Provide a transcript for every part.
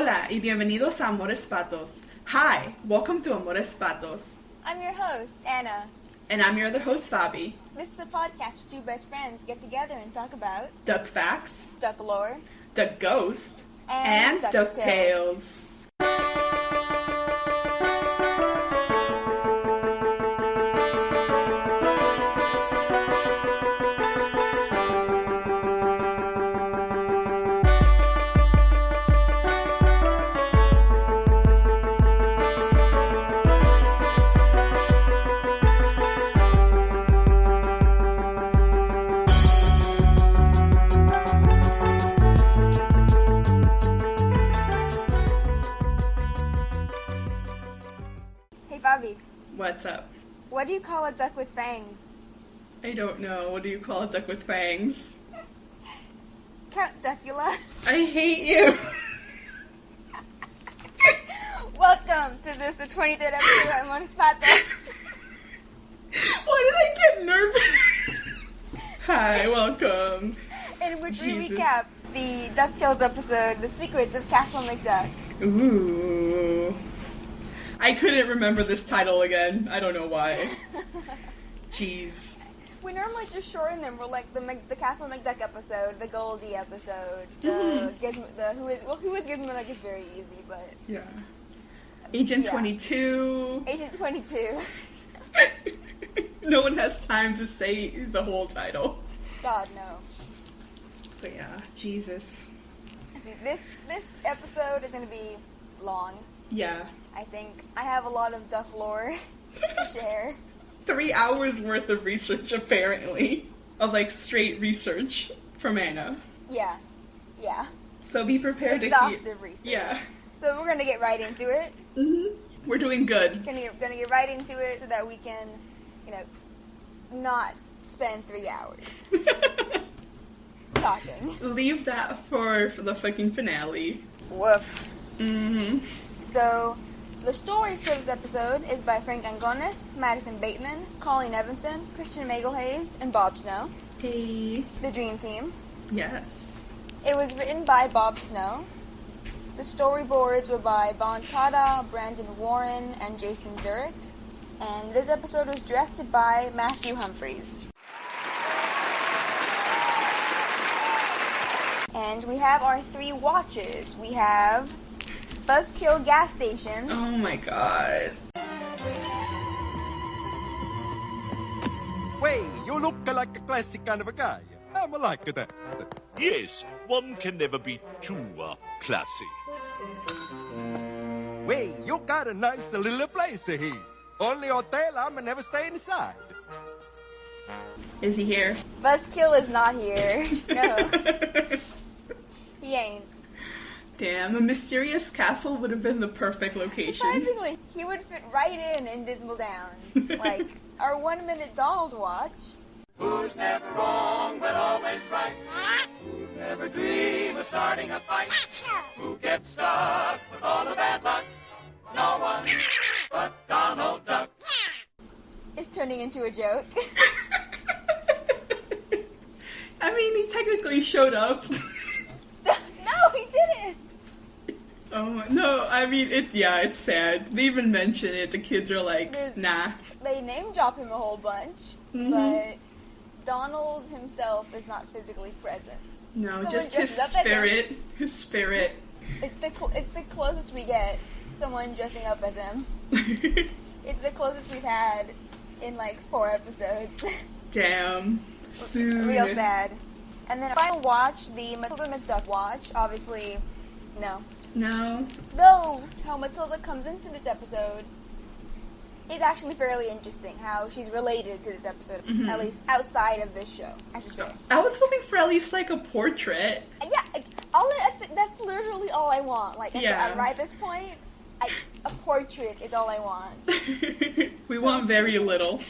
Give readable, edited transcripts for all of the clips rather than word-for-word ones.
Hola y bienvenidos a Amores Patos. Hi, welcome to Amores Patos. I'm your host, Anna. And I'm your other host, Faby. This is a podcast where two best friends get together and talk about Duck facts, duck lore, duck ghost, and DuckTales. What's up? What do you call a duck with fangs? I don't know. What do you call a duck with fangs? Count Duckula. I hate you. Welcome to the 23rd episode of Amores Patos. Why did I get nervous? Hi, welcome. In which we recap the DuckTales episode, The Secrets of Castle McDuck. Ooh. I couldn't remember this title again. I don't know why. Jeez. We normally just shorten them. We're like the Castle McDuck episode, the Goldie episode, the Who is Gizmo Duck is very easy, but yeah. Agent 22. Agent 22. No one has time to say the whole title. God no. But yeah, Jesus. See, this episode is going to be long. Yeah. I think I have a lot of duck lore to share. 3 hours worth of research, apparently. Of, straight research from Anna. Yeah. So be prepared Exhaustive research. Yeah. So we're going to get right into it. Mm-hmm. We're doing good. Going to get right into it so that we can, not spend 3 hours talking. Leave that for the fucking finale. Woof. Mm-hmm. So, the story for this episode is by Frank Angonis, Madison Bateman, Colleen Evanson, Christian Magelhays, and Bob Snow. Hey. The Dream Team. Yes. It was written by Bob Snow. The storyboards were by Von Tada, Brandon Warren, and Jason Zurich. And this episode was directed by Matthew Humphreys. And we have our 3 watches. We have Buzzkill Gas Station. Oh my god. Way, you look like a classic kind of a guy. I'm like that. Yes, one can never be too classy. Way, you got a nice little place here. Only hotel, I'm never stay inside. Is he here? Buzzkill is not here. No. He ain't. Damn, a mysterious castle would have been the perfect location. Surprisingly, he would fit right in Dismal Downs. Like, our 1-minute Donald watch. Who's never wrong, but always right? Who'd never dream of starting a fight? Who gets stuck with all the bad luck? No one but Donald Duck. It's turning into a joke. I mean, he technically showed up. No, he didn't. Oh, no, I mean, it's sad. They even mention it. The kids are like, nah. They name drop him a whole bunch, but Donald himself is not physically present. No, Someone just his spirit. His spirit. It's the closest we get, someone dressing up as him. It's the closest we've had in 4 episodes. Damn. Soon. Real sad. And then final watch, the Matilda McDuck watch, obviously, no. No. Though, how Matilda comes into this episode is actually fairly interesting, how she's related to this episode, at least outside of this show, I should say. I was hoping for at least, a portrait. Yeah, that's literally all I want. At this point, a portrait is all I want. We want very little.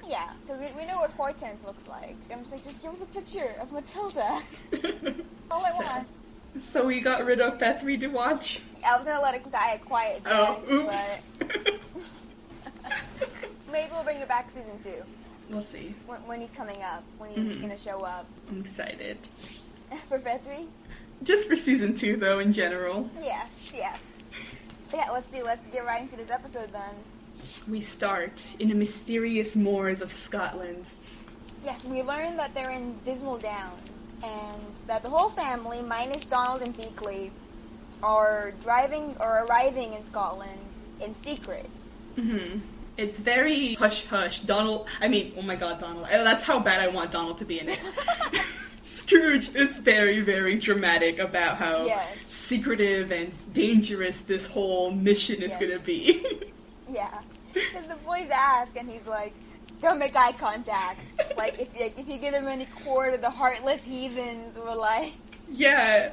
Yeah, because we know what Hortense looks like. I'm just just give us a picture of Matilda. All I want. So we got rid of Pethry to watch? I was going to let it die a quiet death. Oh, oops. But maybe we'll bring it back season 2. We'll see. When he's coming up, when he's going to show up. I'm excited. For Pethry? Just for season 2, though, in general. Yeah. Let's get right into this episode then. We start in the mysterious moors of Scotland. Yes, we learn that they're in Dismal Downs, and that the whole family, minus Donald and Beakley, are arriving in Scotland in secret. Mm-hmm. It's very hush-hush. Donald, oh my god, Donald. That's how bad I want Donald to be in it. Scrooge is very, very dramatic about how secretive and dangerous this whole mission is going to be. Yeah. Because the boys ask, and he's like, don't make eye contact. Like, if you give them any quarter, the heartless heathens will, like... Yeah.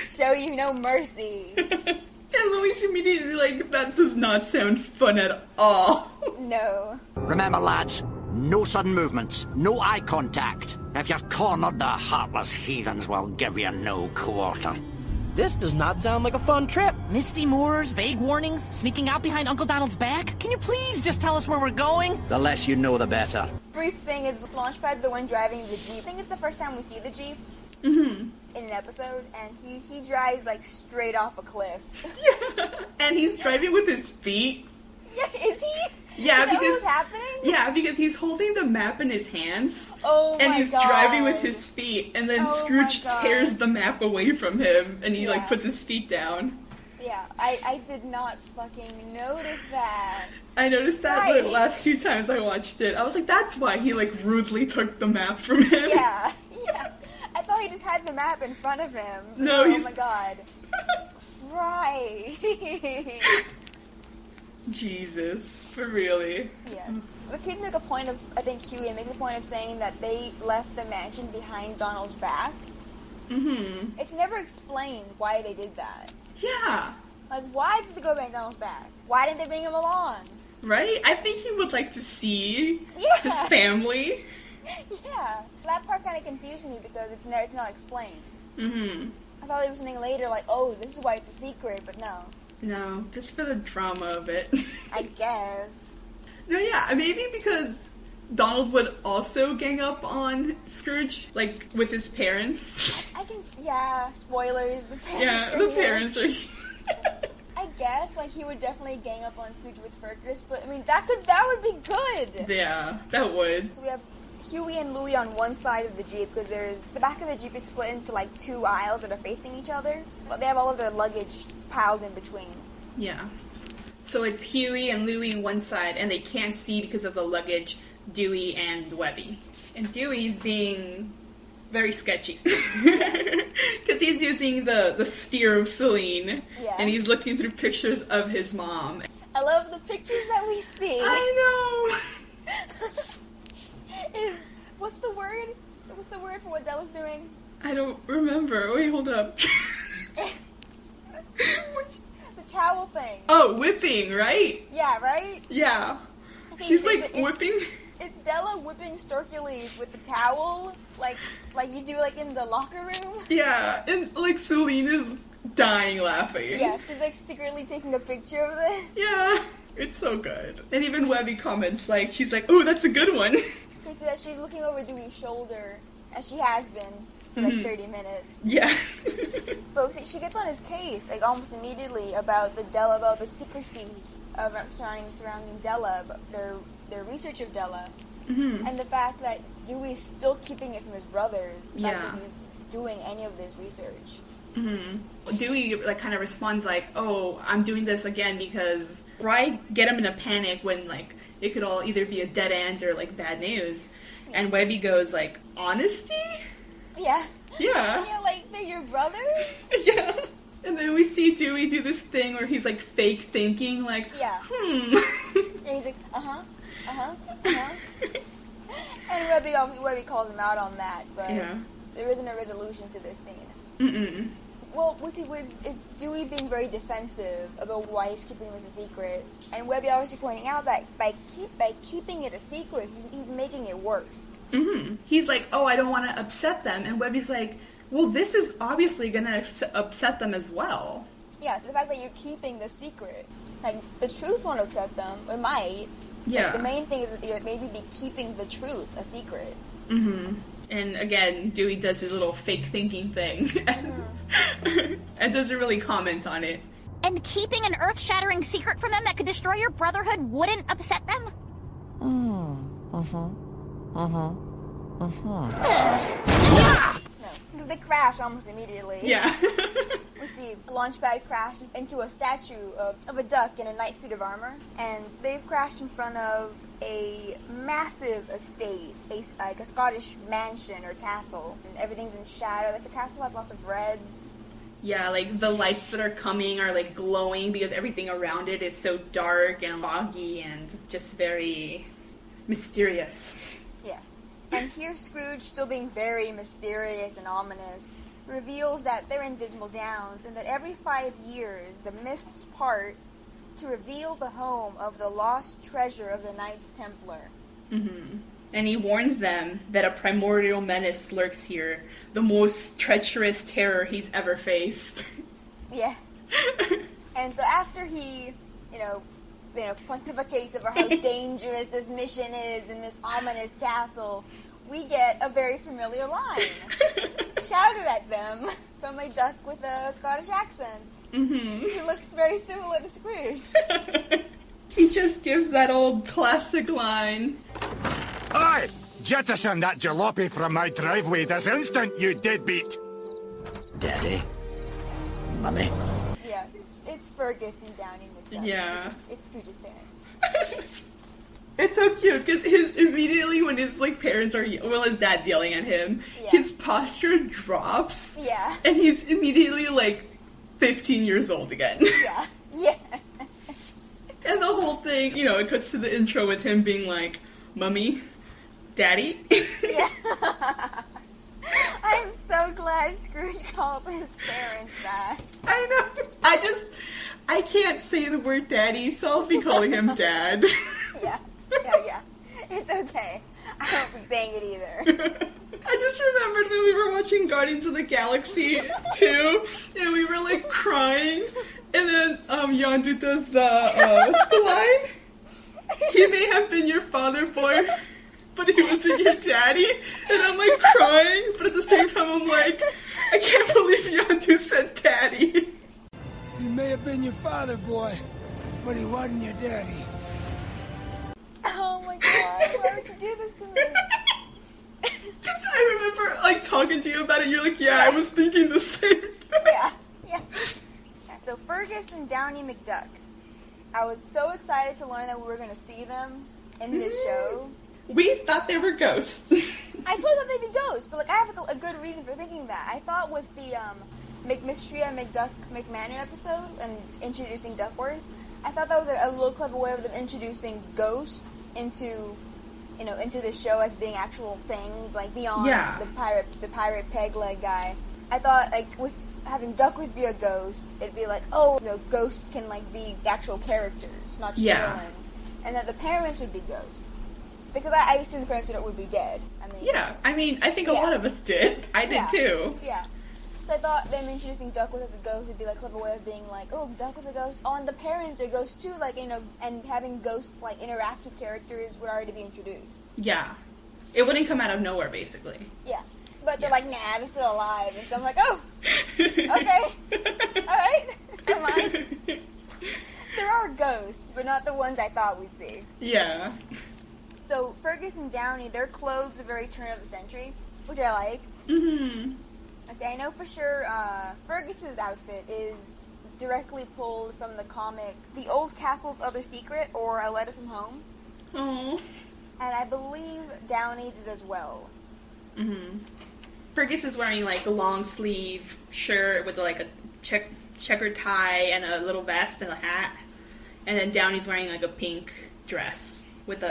show you no mercy. And Louis immediately like, that does not sound fun at all. No. Remember, lads, no sudden movements, no eye contact. If you're cornered, the heartless heathens will give you no quarter. This does not sound like a fun trip. Misty moors, vague warnings, sneaking out behind Uncle Donald's back. Can you please just tell us where we're going? The less you know, the better. Brief thing is, Launchpad, the one driving the Jeep. I think it's the first time we see the Jeep. Mm-hmm. In an episode, and he drives like straight off a cliff. Yeah. And he's driving with his feet. Yeah, is he? Yeah, is that what's happening? Yeah, because he's holding the map in his hands. Oh my god. And he's driving with his feet, and then Scrooge tears the map away from him, and he like puts his feet down. Yeah, I did not fucking notice that. I noticed that the last 2 times I watched it. I was like, that's why he like rudely took the map from him. Yeah. I thought he just had the map in front of him. No, oh my god. Right. Jesus. For really. Yes. The kids make a point of, I think Huey makes a point of saying that they left the mansion behind Donald's back. Mm-hmm. It's never explained why they did that. Yeah. Like, why did they go behind Donald's back? Why didn't they bring him along? Right? I think he would like to see his family. Yeah. That part kind of confused me because it's not explained. Mm-hmm. I thought it was something later like, oh, this is why it's a secret, but no. No, just for the drama of it. I guess. No, yeah, maybe because Donald would also gang up on Scrooge, like, with his parents. Spoilers. The parents the parents are I guess, like, he would definitely gang up on Scrooge with Fergus, but, I mean, that would be good! Yeah, that would. So we have Huey and Louie on one side of the Jeep, because the back of the Jeep is split into, like, 2 aisles that are facing each other. But they have all of their luggage piled in between. Yeah. So it's Huey and Louie on one side, and they can't see because of the luggage, Dewey and Webby. And Dewey's being very sketchy. Because he's using the sphere of Celine, and he's looking through pictures of his mom. I love the pictures that we see. I know! What's the word? What's the word for what Della's doing? I don't remember. Wait, hold up. The towel thing. Oh, whipping, right? Yeah, right? Yeah. She's like whipping. It's Della whipping Storkules with the towel, like you do like in the locker room. Yeah, and like Celine is dying laughing. Yeah, she's like secretly taking a picture of this. Yeah, it's so good. And even Webby comments like, she's like, "Oh, that's a good one." You see that she's looking over Dewey's shoulder, as she has been for like 30 minutes. Yeah. But she gets on his case like almost immediately about the secrecy of surrounding Della, their research of Della, and the fact that Dewey's still keeping it from his brothers. The fact that he's doing any of this research. Mm-hmm. Dewey like kind of responds like, "Oh, I'm doing this again because why get him in a panic when like it could all either be a dead end or like bad news?" Yeah. And Webby goes like, "Honesty?" Yeah. Yeah. Yeah, like they're your brothers. Yeah. And then we see Dewey do this thing where he's like fake thinking, like, And he's like, And Webby calls him out on that, but there isn't a resolution to this scene. Mm-mm. Well, we see it's Dewey being very defensive about why he's keeping this a secret, and Webby obviously pointing out that by keeping it a secret, he's making it worse. Mm-hmm. He's like, "Oh, I don't want to upset them," and Webby's like, "Well, this is obviously going to upset them as well." Yeah, the fact that you're keeping the secret, like the truth won't upset them. It might. Yeah. Like, the main thing is that you're maybe keeping the truth a secret. Mm-hmm. And again, Dewey does his little fake thinking thing. And doesn't really comment on it. And keeping an earth-shattering secret from them that could destroy your brotherhood wouldn't upset them? No, because they crash almost immediately. Yeah. We see Launchpad crash into a statue of a duck in a night suit of armor, and they've crashed in front of a massive estate, like a Scottish mansion or castle, and everything's in shadow. Like the castle has lots of reds. Yeah, like the lights that are coming are like glowing because everything around it is so dark and foggy and just very mysterious. Yes. And here Scrooge, still being very mysterious and ominous, reveals that they're in Dismal Downs and that every 5 years the mists part to reveal the home of the lost treasure of the Knights Templar. Mm-hmm. And he warns them that a primordial menace lurks here, the most treacherous terror he's ever faced. Yeah. And so after he, pontificates about how dangerous this mission is in this ominous castle, we get a very familiar line shouted at them from a duck with a Scottish accent. Mm-hmm. Who looks very similar to Scrooge. He just gives that old classic line. Aye! Jettison that jalopy from my driveway this instant, you deadbeat! Daddy? Mummy? Yeah, it's Fergus and Downey McDuck. Yeah. It's Scrooge's parents. It's so cute, because immediately when his parents are, his dad's yelling at him, his posture drops. Yeah. And he's immediately 15 years old again. Yeah. Yeah. And the whole thing, it cuts to the intro with him being like, Mummy, Daddy. Yeah. I'm so glad Scrooge calls his parents that. I know. I can't say the word daddy, so I'll be calling him Dad. Yeah. It's okay. I won't be saying it either. I just remembered when we were watching Guardians of the Galaxy 2, and we were crying, and then Yondu does what's the line? He may have been your father, boy, but he wasn't your daddy. And I'm crying, but at the same time I'm I can't believe Yondu said daddy. He may have been your father, boy, but he wasn't your daddy. Oh my god, why would you do this to me? Because I remember, talking to you about it, you're yeah, I was thinking the same thing. Yeah. So Fergus and Downey McDuck. I was so excited to learn that we were going to see them in this show. We thought they were ghosts. I totally thought they'd be ghosts, but I have a good reason for thinking that. I thought with the McMystria McDuck McManor episode and introducing Duckworth, I thought that was a little clever way of them introducing ghosts into this show as being actual things, beyond the pirate peg leg guy. I thought with having Duckworth be a ghost, it'd be ghosts can be actual characters, not just villains, and that the parents would be ghosts. Because I assumed the parents would be dead. I think a lot of us did. I did too. Yeah. So I thought them introducing Duckworth as a ghost would be a clever way of being Duck was a ghost. Oh, and the parents are ghosts too, and having ghosts interact with characters would already be introduced. Yeah. It wouldn't come out of nowhere, basically. Yeah. But they're nah, they're still alive. And so I'm oh, okay. Alright. Come on. There are ghosts, but not the ones I thought we'd see. Yeah. So Fergus and Downey, their clothes are very turn of the century, which I liked. Mm-hmm. I know for sure Fergus's outfit is directly pulled from the comic The Old Castle's Other Secret, or A Letter from Home. Oh. And I believe Downey's is as well. Mm-hmm. Fergus is wearing a long sleeve shirt with a checkered tie and a little vest and a hat. And then Downey's wearing a pink dress with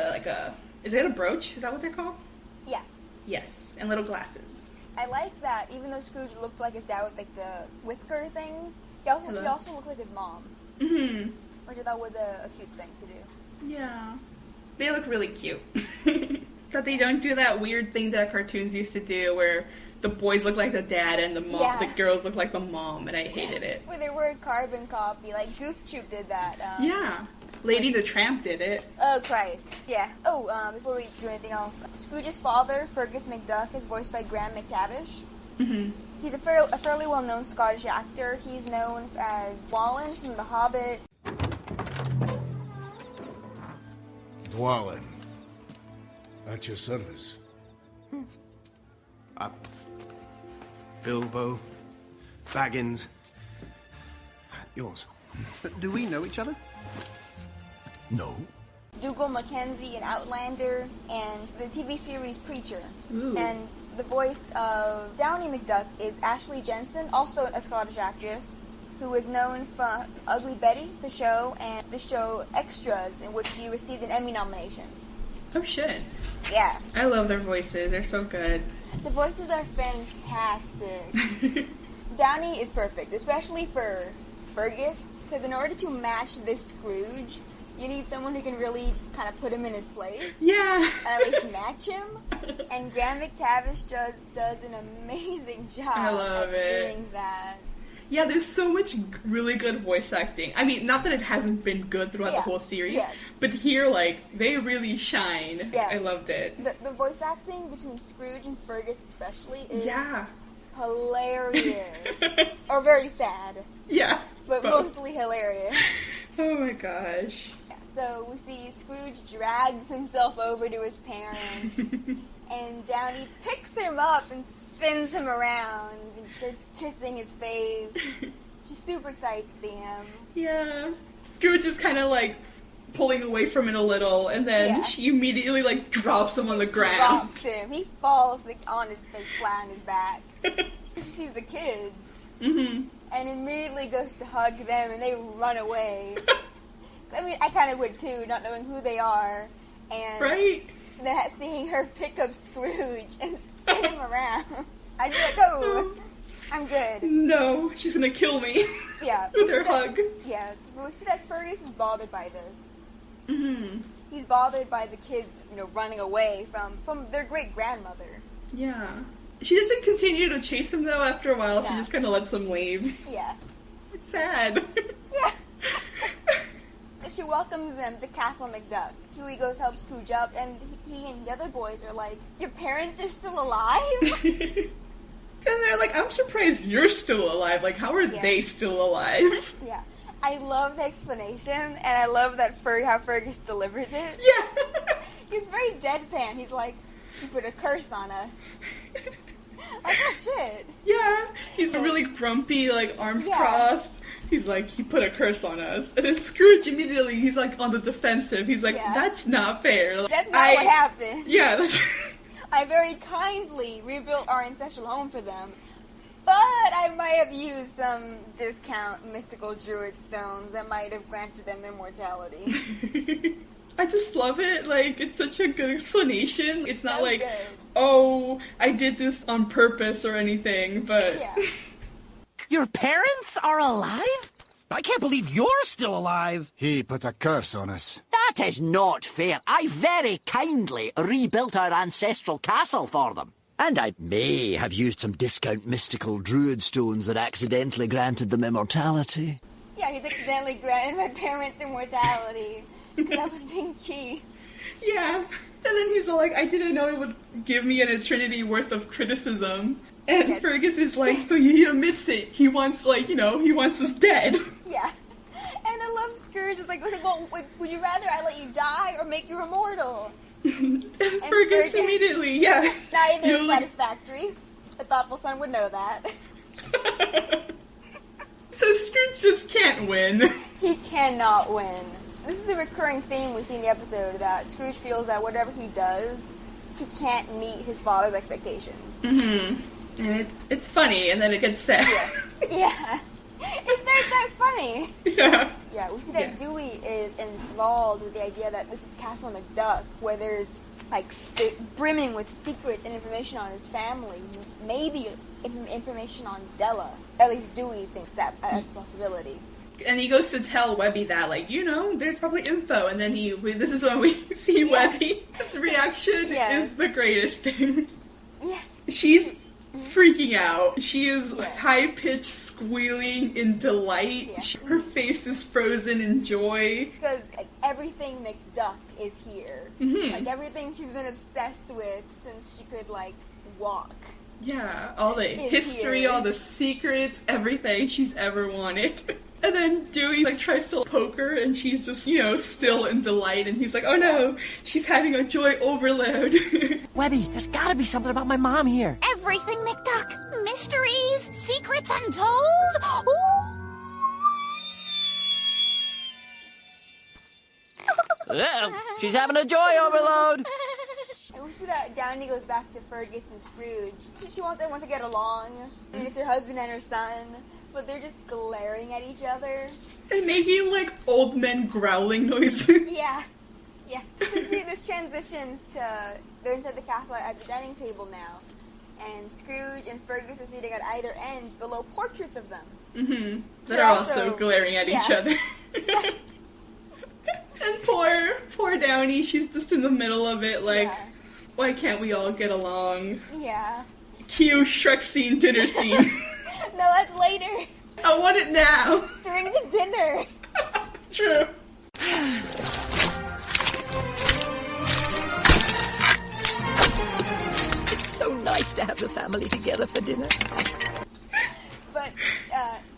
is it a brooch? Is that what they're called? Yeah. Yes, and little glasses. I like that, even though Scrooge looked like his dad with the whisker things, he also looked like his mom. Mm-hmm. Which I thought was a cute thing to do. Yeah. They look really cute. But they don't do that weird thing that cartoons used to do where the boys look like the dad and the girls look like the mom, and I hated it. Where they were carbon copy, Goof Troop did that. Yeah. Lady the Tramp did it. Oh, Christ. Yeah. Oh, before we do anything else, Scrooge's father, Fergus McDuck, is voiced by Graham McTavish. Mm-hmm. He's a fairly well-known Scottish actor. He's known as Dwalin from The Hobbit. Dwalin. At your service. Bilbo. Baggins. Yours. Do we know each other? No. Dougal Mackenzie in Outlander, and the TV series Preacher. Ooh. And the voice of Downey McDuck is Ashley Jensen, also a Scottish actress, who is known from Ugly Betty, the show, and the show Extras, in which she received an Emmy nomination. Oh, shit. Yeah. I love their voices. They're so good. The voices are fantastic. Downey is perfect, especially for Fergus, because in order to match this Scrooge, you need someone who can really kind of put him in his place. Yeah. At least match him. And Graham McTavish does an amazing job at doing that. Yeah, there's so much really good voice acting. I mean, not that it hasn't been good throughout the whole series, but here, like, they really shine. Yes. I loved it. The voice acting between Scrooge and Fergus especially is hilarious. Or very sad. Yeah. But mostly hilarious. Oh my gosh. So we see Scrooge drags himself over to his parents, and Downey picks him up and spins him around and starts kissing his face. She's super excited to see him. Yeah. Scrooge is kind of like pulling away from it a little, and then she immediately like drops him on the ground. Drops him. He falls like on his face, flat on his back. She sees the kids. Mm-hmm. And immediately goes to hug them, and they run away. I mean, I kind of would too, not knowing who they are, and that seeing her pick up Scrooge and spin him around. I'd be like, oh, I'm good. No, she's gonna kill me. Yeah, with her hug. Yes, but we see that Fergus is bothered by this. Mm-hmm. He's bothered by the kids, running away from their great grandmother. Yeah. She doesn't continue to chase him though. After a while, she just kind of lets him leave. Yeah. It's sad. Yeah. She welcomes them to Castle McDuck. Huey goes help Scrooge up, and he and the other boys are like, "Your parents are still alive?" And they're like, "I'm surprised you're still alive. Like, how are they still alive?" Yeah. I love the explanation, and I love that how Fergus delivers it. Yeah. He's very deadpan. He's like, "You put a curse on us." Like, oh shit. Yeah. He's really grumpy, like arms crossed. He's like, he put a curse on us. And then Scrooge immediately, he's like on the defensive. He's like, that's not fair. Like, that's not what happened. Yeah. I very kindly rebuilt our ancestral home for them. But I might have used some discount mystical druid stones that might have granted them immortality. I just love it. Like, it's such a good explanation. It's not like, good. Oh, I did this on purpose or anything, but... Yeah. Your parents are alive? I can't believe you're still alive. He put a curse on us. That is not fair. I very kindly rebuilt our ancestral castle for them. And I may have used some discount mystical druid stones that accidentally granted them immortality. Yeah, he's accidentally granted my parents immortality. Because I was being cheap. Yeah. And then he's all like, I didn't know it would give me an eternity worth of criticism. And Fergus is like, so he admits it. He wants, like, he wants us dead. Yeah. And I love Scrooge. It's like, well, would you rather I let you die or make you immortal? and Fergus immediately, Neither is satisfactory. A thoughtful son would know that. So Scrooge just can't win. He cannot win. This is a recurring theme we see in the episode, that Scrooge feels that whatever he does, he can't meet his father's expectations. Mm-hmm. And it's funny, and then it gets sad. Yes. Yeah. It starts out funny. Yeah. Yeah, we see that Dewey is enthralled with the idea that this is Castle McDuck, where there's, like, brimming with secrets and information on his family. Maybe information on Della. At least Dewey thinks that's a possibility. And he goes to tell Webby that, like, there's probably info. And then this is when we see Webby. His reaction is the greatest thing. Yeah. She's freaking out. She is high-pitched squealing in delight. Yeah. Her face is frozen in joy. Because everything McDuck is here. Mm-hmm. Like, everything she's been obsessed with since she could, like, walk. Yeah, all the Is history, here. all the secrets, everything she's ever wanted. And then Dewey, like, tries to poke her, and she's just, still in delight, and he's like, oh no, she's having a joy overload. Webby, there's gotta be something about my mom here. Everything McDuck. Mysteries, secrets untold. She's having a joy overload. And we see that Downey goes back to Fergus and Scrooge. She wants everyone to get along. I mean, it's her husband and her son. But they're just glaring at each other. And making, like, old men growling noises. Yeah. Yeah. So see, this transitions to... They're inside the castle at the dining table now. And Scrooge and Fergus are sitting at either end below portraits of them. Mm-hmm. They're also glaring at each other. Yeah. And poor Downey, she's just in the middle of it, like, why can't we all get along? Yeah. Cue Shrek scene, dinner scene. No, that's later. I want it now. During the dinner. True. It's so nice to have the family together for dinner. But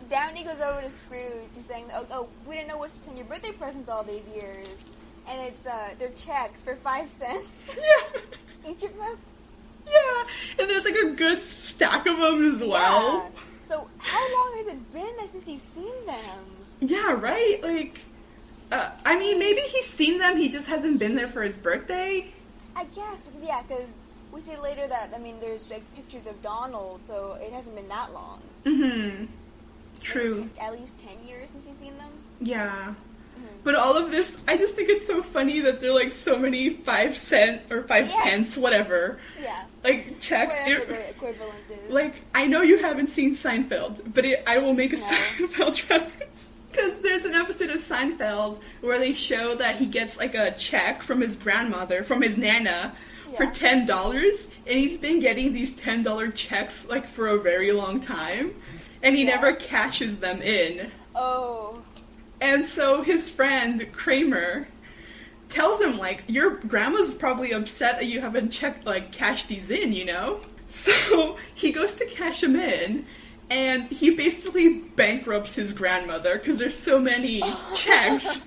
Downey goes over to Scrooge and saying, oh, we didn't know what to send your birthday presents all these years. And it's, they're checks for 5 cents. Yeah. Each of them. Yeah. And there's, like, a good stack of them as well. Yeah. So, how long has it been since he's seen them? Yeah, right? Like, I mean, maybe he's seen them, he just hasn't been there for his birthday? I guess, because we see later that, I mean, there's, like, pictures of Donald, so it hasn't been that long. Mm-hmm. True. At least 10 years since he's seen them? Yeah. Mm-hmm. But all of this, I just think it's so funny that they're, like, so many 5 cent or 5 pence, whatever. Yeah. Like, checks. Whatever the equivalent is. Like, I know you haven't seen Seinfeld, but I will make a Seinfeld reference. Because there's an episode of Seinfeld where they show that he gets, like, a check from his grandmother, from his Nana, for $10, and he's been getting these $10 checks, like, for a very long time, and he never cashes them in. Oh. And so his friend, Kramer, tells him, like, your grandma's probably upset that you haven't cashed these in, So he goes to cash them in, and he basically bankrupts his grandmother because there's so many checks.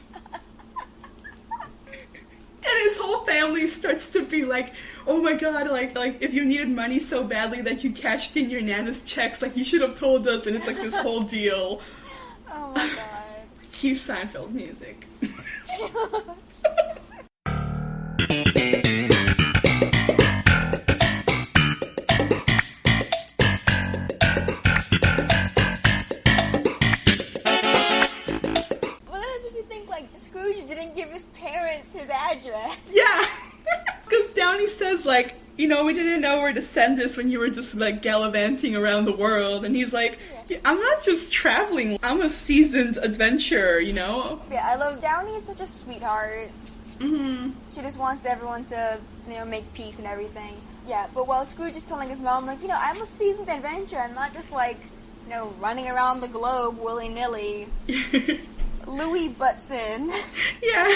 And his whole family starts to be like, oh my god, like if you needed money so badly that you cashed in your Nana's checks, like, you should have told us, and it's like this whole deal. Oh my god. Cue Seinfeld music. Scrooge didn't give his parents his address. Yeah, because Downey says, like, we didn't know where to send this when you were just, like, gallivanting around the world. And he's like, I'm not just traveling, I'm a seasoned adventurer, Yeah, I love Downey. Is such a sweetheart. Mm-hmm. She just wants everyone to, make peace and everything. Yeah, but while Scrooge is telling his mom, like, I'm a seasoned adventurer. I'm not just, like, running around the globe willy-nilly. Louie butts in. Yeah.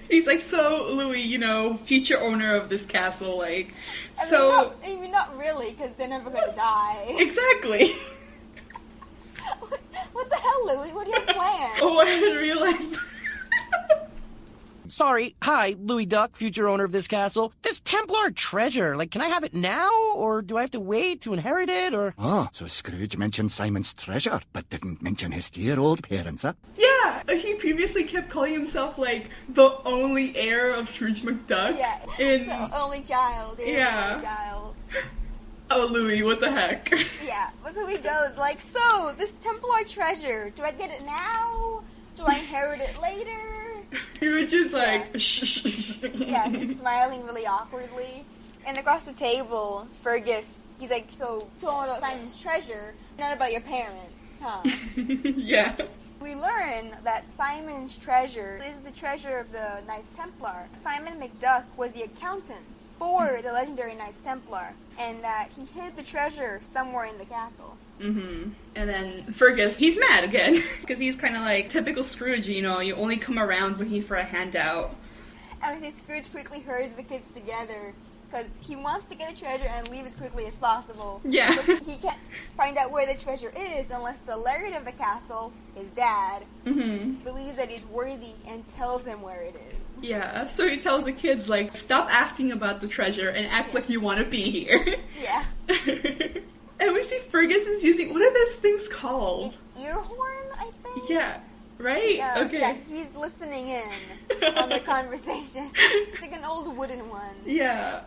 He's like, so, Louie, future owner of this castle, like, I mean, not really, because they're never going to die. Exactly. What the hell, Louie? What do you have planned? Oh, I hadn't realized. Sorry. Hi, Louie Duck, future owner of this castle. This Templar treasure, like, can I have it now? Or do I have to wait to inherit it, or...? Oh, so Scrooge mentioned Simon's treasure, but didn't mention his dear old parents, huh? Yeah, he previously kept calling himself, like, the only heir of Scrooge McDuck. Yeah, the only child. Yeah. Only child. Oh, Louie, what the heck? Yeah, so he goes, like, so, this Templar treasure, do I get it now? Do I inherit it later? He was just like... Yeah, he's smiling really awkwardly. And across the table, Fergus, he's like, so all about Simon's treasure, not about your parents, huh? Yeah. We learn that Simon's treasure is the treasure of the Knights Templar. Simon McDuck was the accountant for the legendary Knights Templar, and that he hid the treasure somewhere in the castle. Mm-hmm. And then Fergus, he's mad again, because he's kind of like typical Scrooge, you know, you only come around looking for a handout. And we see Scrooge quickly herds the kids together, because he wants to get the treasure and leave as quickly as possible. Yeah. But he can't find out where the treasure is unless the laird of the castle, his dad, believes that he's worthy and tells him where it is. Yeah, so he tells the kids, like, stop asking about the treasure and act like you want to be here. Yeah. And we see Fergus is using, what are those things called? Ear horn, I think? Yeah, right? Okay. Yeah, he's listening in on the conversation. It's like an old wooden one. Yeah.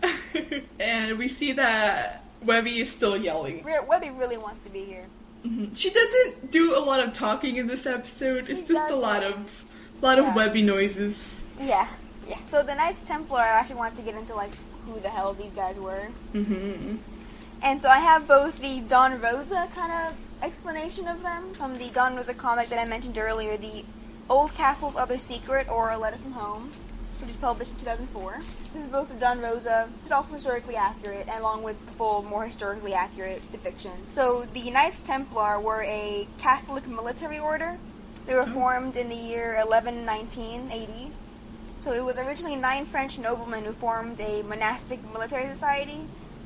And we see that Webby is still yelling. Webby really wants to be here. Mm-hmm. She doesn't do a lot of talking in this episode. It's just a lot of Webby noises. Yeah. So the Knights Templar, I actually wanted to get into, like, who the hell these guys were. Mm-hmm. And so I have both the Don Rosa kind of explanation of them from the Don Rosa comic that I mentioned earlier, the Old Castle's Other Secret, or A Letter from Home, which was published in 2004. This is both the Don Rosa, it's also historically accurate, and along with full, more historically accurate depiction. So the Knights Templar were a Catholic military order. They were formed in the year 1119 AD. So it was originally 9 French noblemen who formed a monastic military society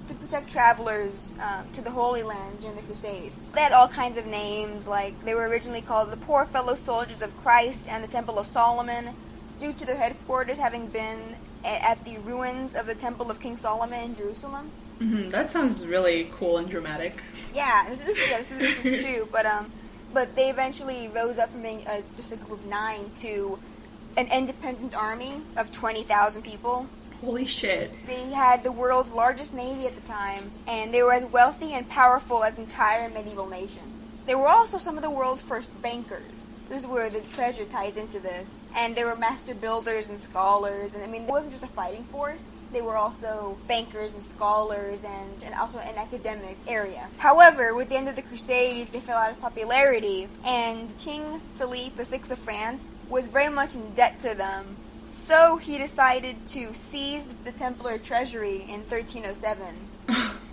to protect travelers to the Holy Land during the Crusades. They had all kinds of names, like they were originally called the Poor Fellow Soldiers of Christ and the Temple of Solomon, due to their headquarters having been at the ruins of the Temple of King Solomon in Jerusalem. Mm-hmm. That sounds really cool and dramatic. Yeah, this is true, but they eventually rose up from being just a group of 9 to an independent army of 20,000 people. Holy shit. They had the world's largest navy at the time, and they were as wealthy and powerful as entire medieval nations. They were also some of the world's first bankers. This is where the treasure ties into this. And they were master builders and scholars, and I mean, it wasn't just a fighting force. They were also bankers and scholars and also an academic area. However, with the end of the Crusades, they fell out of popularity, and King Philippe VI of France was very much in debt to them. So he decided to seize the Templar treasury in 1307.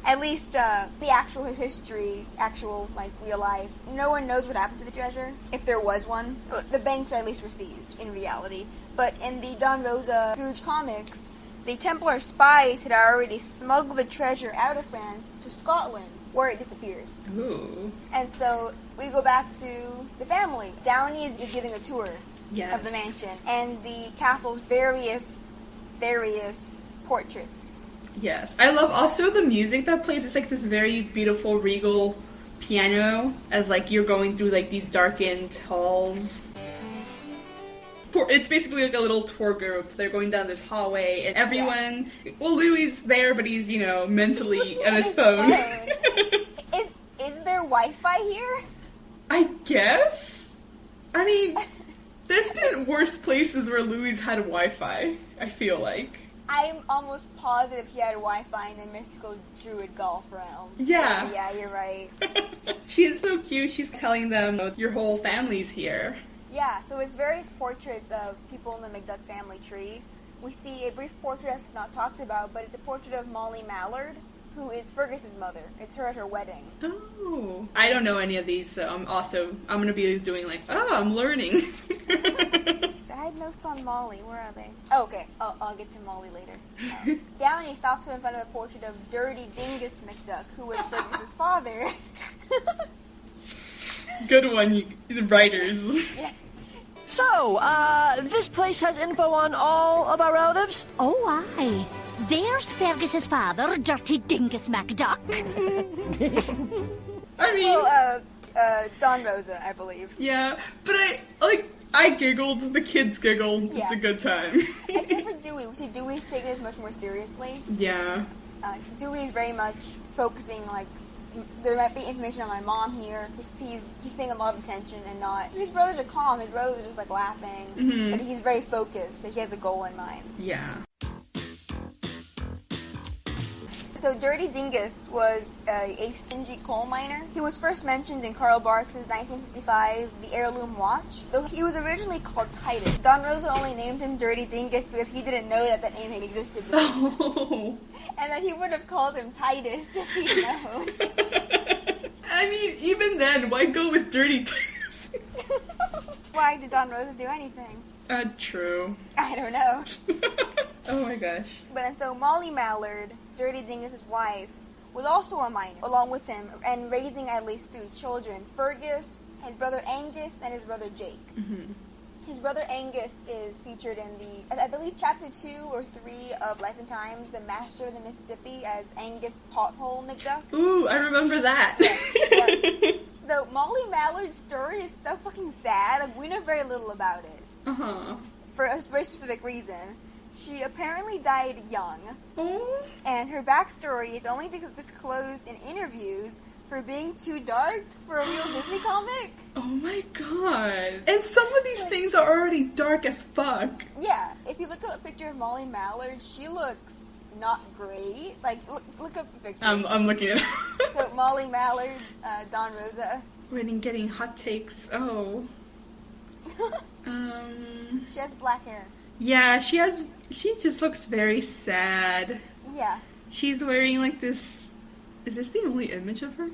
At least the actual history, like real life, no one knows what happened to the treasure, if there was one. The banks at least were seized in reality. But in the Don Rosa Scrooge comics, the Templar spies had already smuggled the treasure out of France to Scotland, where it disappeared. Ooh. And so we go back to the family. Downey is giving a tour. Yes. Of the mansion and the castle's various portraits. Yes. I love also the music that plays. It's like this very beautiful regal piano as like you're going through like these darkened halls. It's basically like a little tour group. They're going down this hallway and everyone, well, Louie's there, but he's, you know, mentally on his phone. Is there Wi-Fi here? I guess? I mean, there's been worse places where Louie's had Wi-Fi, I feel like. I'm almost positive he had Wi-Fi in the mystical druid golf realm. Yeah. So, yeah, you're right. She's so cute. She's telling them, your whole family's here. Yeah, so it's various portraits of people in the McDuck family tree. We see a brief portrait that's not talked about, but it's a portrait of Molly Mallard, who is Fergus's mother. It's her at her wedding. Oh. I don't know any of these, so I'm going to be doing like, I'm learning. I had notes on Molly. Where are they? Oh, okay. I'll get to Molly later. Downey stops him in front of a portrait of Dirty Dingus McDuck, who was Fergus's father. Good one, the writers. Yeah. So, this place has info on all of our relatives? Oh, aye. There's Fergus's father, Dirty Dingus McDuck. I mean... Well, Don Rosa, I believe. Yeah, but I giggled, the kids giggled, It's a good time. Except for Dewey. We see Dewey taking this much more seriously. Yeah. Dewey's very much focusing, like, there might be information on my mom here. He's paying a lot of attention and not... His brothers are calm, his brothers are just, like, laughing. But he's very focused, so he has a goal in mind. Yeah. So Dirty Dingus was a stingy coal miner. He was first mentioned in Karl Barks's 1955 The Heirloom Watch, though he was originally called Titus. Don Rosa only named him Dirty Dingus because he didn't know that name had existed. Oh. And that he would have called him Titus if he'd known. I mean, even then, why go with Dirty Dingus? Why did Don Rosa do anything? True. I don't know. Oh my gosh. And so Molly Mallard, Dirty Dingus's wife, was also a miner, along with him, and raising at least 3 children. Fergus, his brother Angus, and his brother Jake. Mm-hmm. His brother Angus is featured in the, I believe, chapter 2 or 3 of Life and Times, The Master of the Mississippi, as Angus Pothole McDuck. Ooh, I remember that. Yeah. Though Molly Mallard's story is so fucking sad, like, we know very little about it. Uh-huh. For a very specific reason. She apparently died young. Oh. And her backstory is only disclosed in interviews for being too dark for a real Disney comic. Oh my god. And some of these things are already dark as fuck. Yeah, if you look up a picture of Molly Mallard, she looks not great. Like, look up a picture. I'm looking at it. So, Molly Mallard, Don Rosa. We're getting hot takes. Oh. She has black hair. Yeah, she just looks very sad. Yeah. She's wearing like this. Is this the only image of her?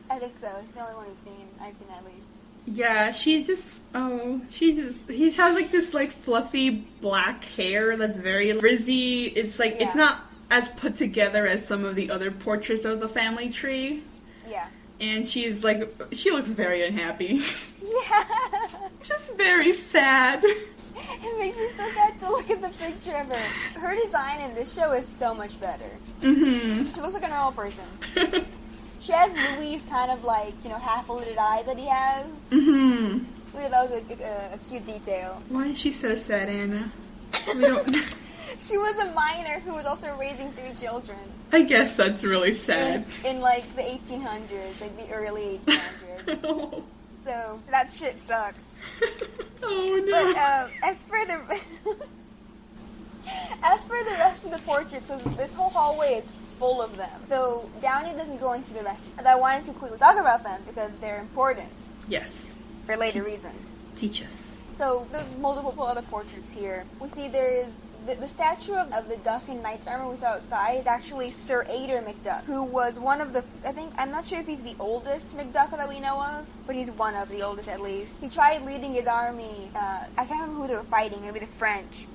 I think so. It's the only one I've seen at least. Yeah, he has like this like fluffy black hair that's very frizzy. It's like, It's not as put together as some of the other portraits of the family tree. Yeah. And she looks very unhappy. Yeah. Just very sad. It makes me so sad to look at the picture of her. Her design in this show is so much better. Mm-hmm. She looks like a normal person. She has Louie's kind of like, half-lidded eyes that he has. Mm-hmm. That was a cute detail. Why is she so sad, Anna? We don't... She was a miner who was also raising 3 children. I guess that's really sad. In like the 1800s, like the early 1800s. Oh. So that shit sucked. Oh no. But as for the rest of the portraits, because this whole hallway is full of them. Though Downey doesn't go into the rest. And I wanted to quickly talk about them because they're important. Yes. For later reasons. Teach us. So there's multiple other portraits here. We see there is the statue of the duck in knight's armor we saw outside is actually Sir Ader McDuck, who was one of the, I'm not sure if he's the oldest McDuck that we know of, but he's one of the oldest at least. He tried leading his army, I can't remember who they were fighting, maybe the French,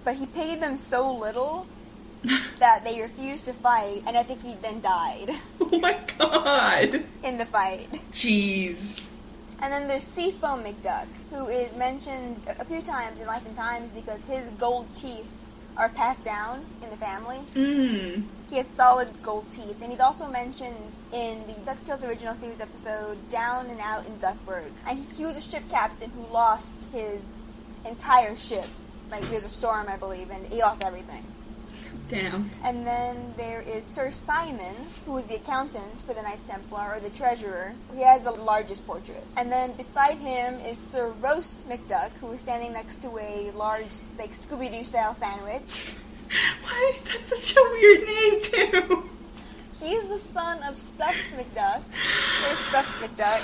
but he paid them so little that they refused to fight, and I think he then died. Oh my god! In the fight. Jeez. And then there's Seafoam McDuck, who is mentioned a few times in Life and Times because his gold teeth are passed down in the family. Mm. He has solid gold teeth. And he's also mentioned in the DuckTales original series episode, Down and Out in Duckburg. And he was a ship captain who lost his entire ship. Like, there's a storm, I believe, and he lost everything. Damn. And then there is Sir Simon, who is the accountant for the Knights Templar, or the treasurer. He has the largest portrait. And then beside him is Sir Roast McDuck, who is standing next to a large, like, Scooby-Doo style sandwich. Why? That's such a weird name, too. He's the son of Stuffed McDuck, Sir Stuffed McDuck.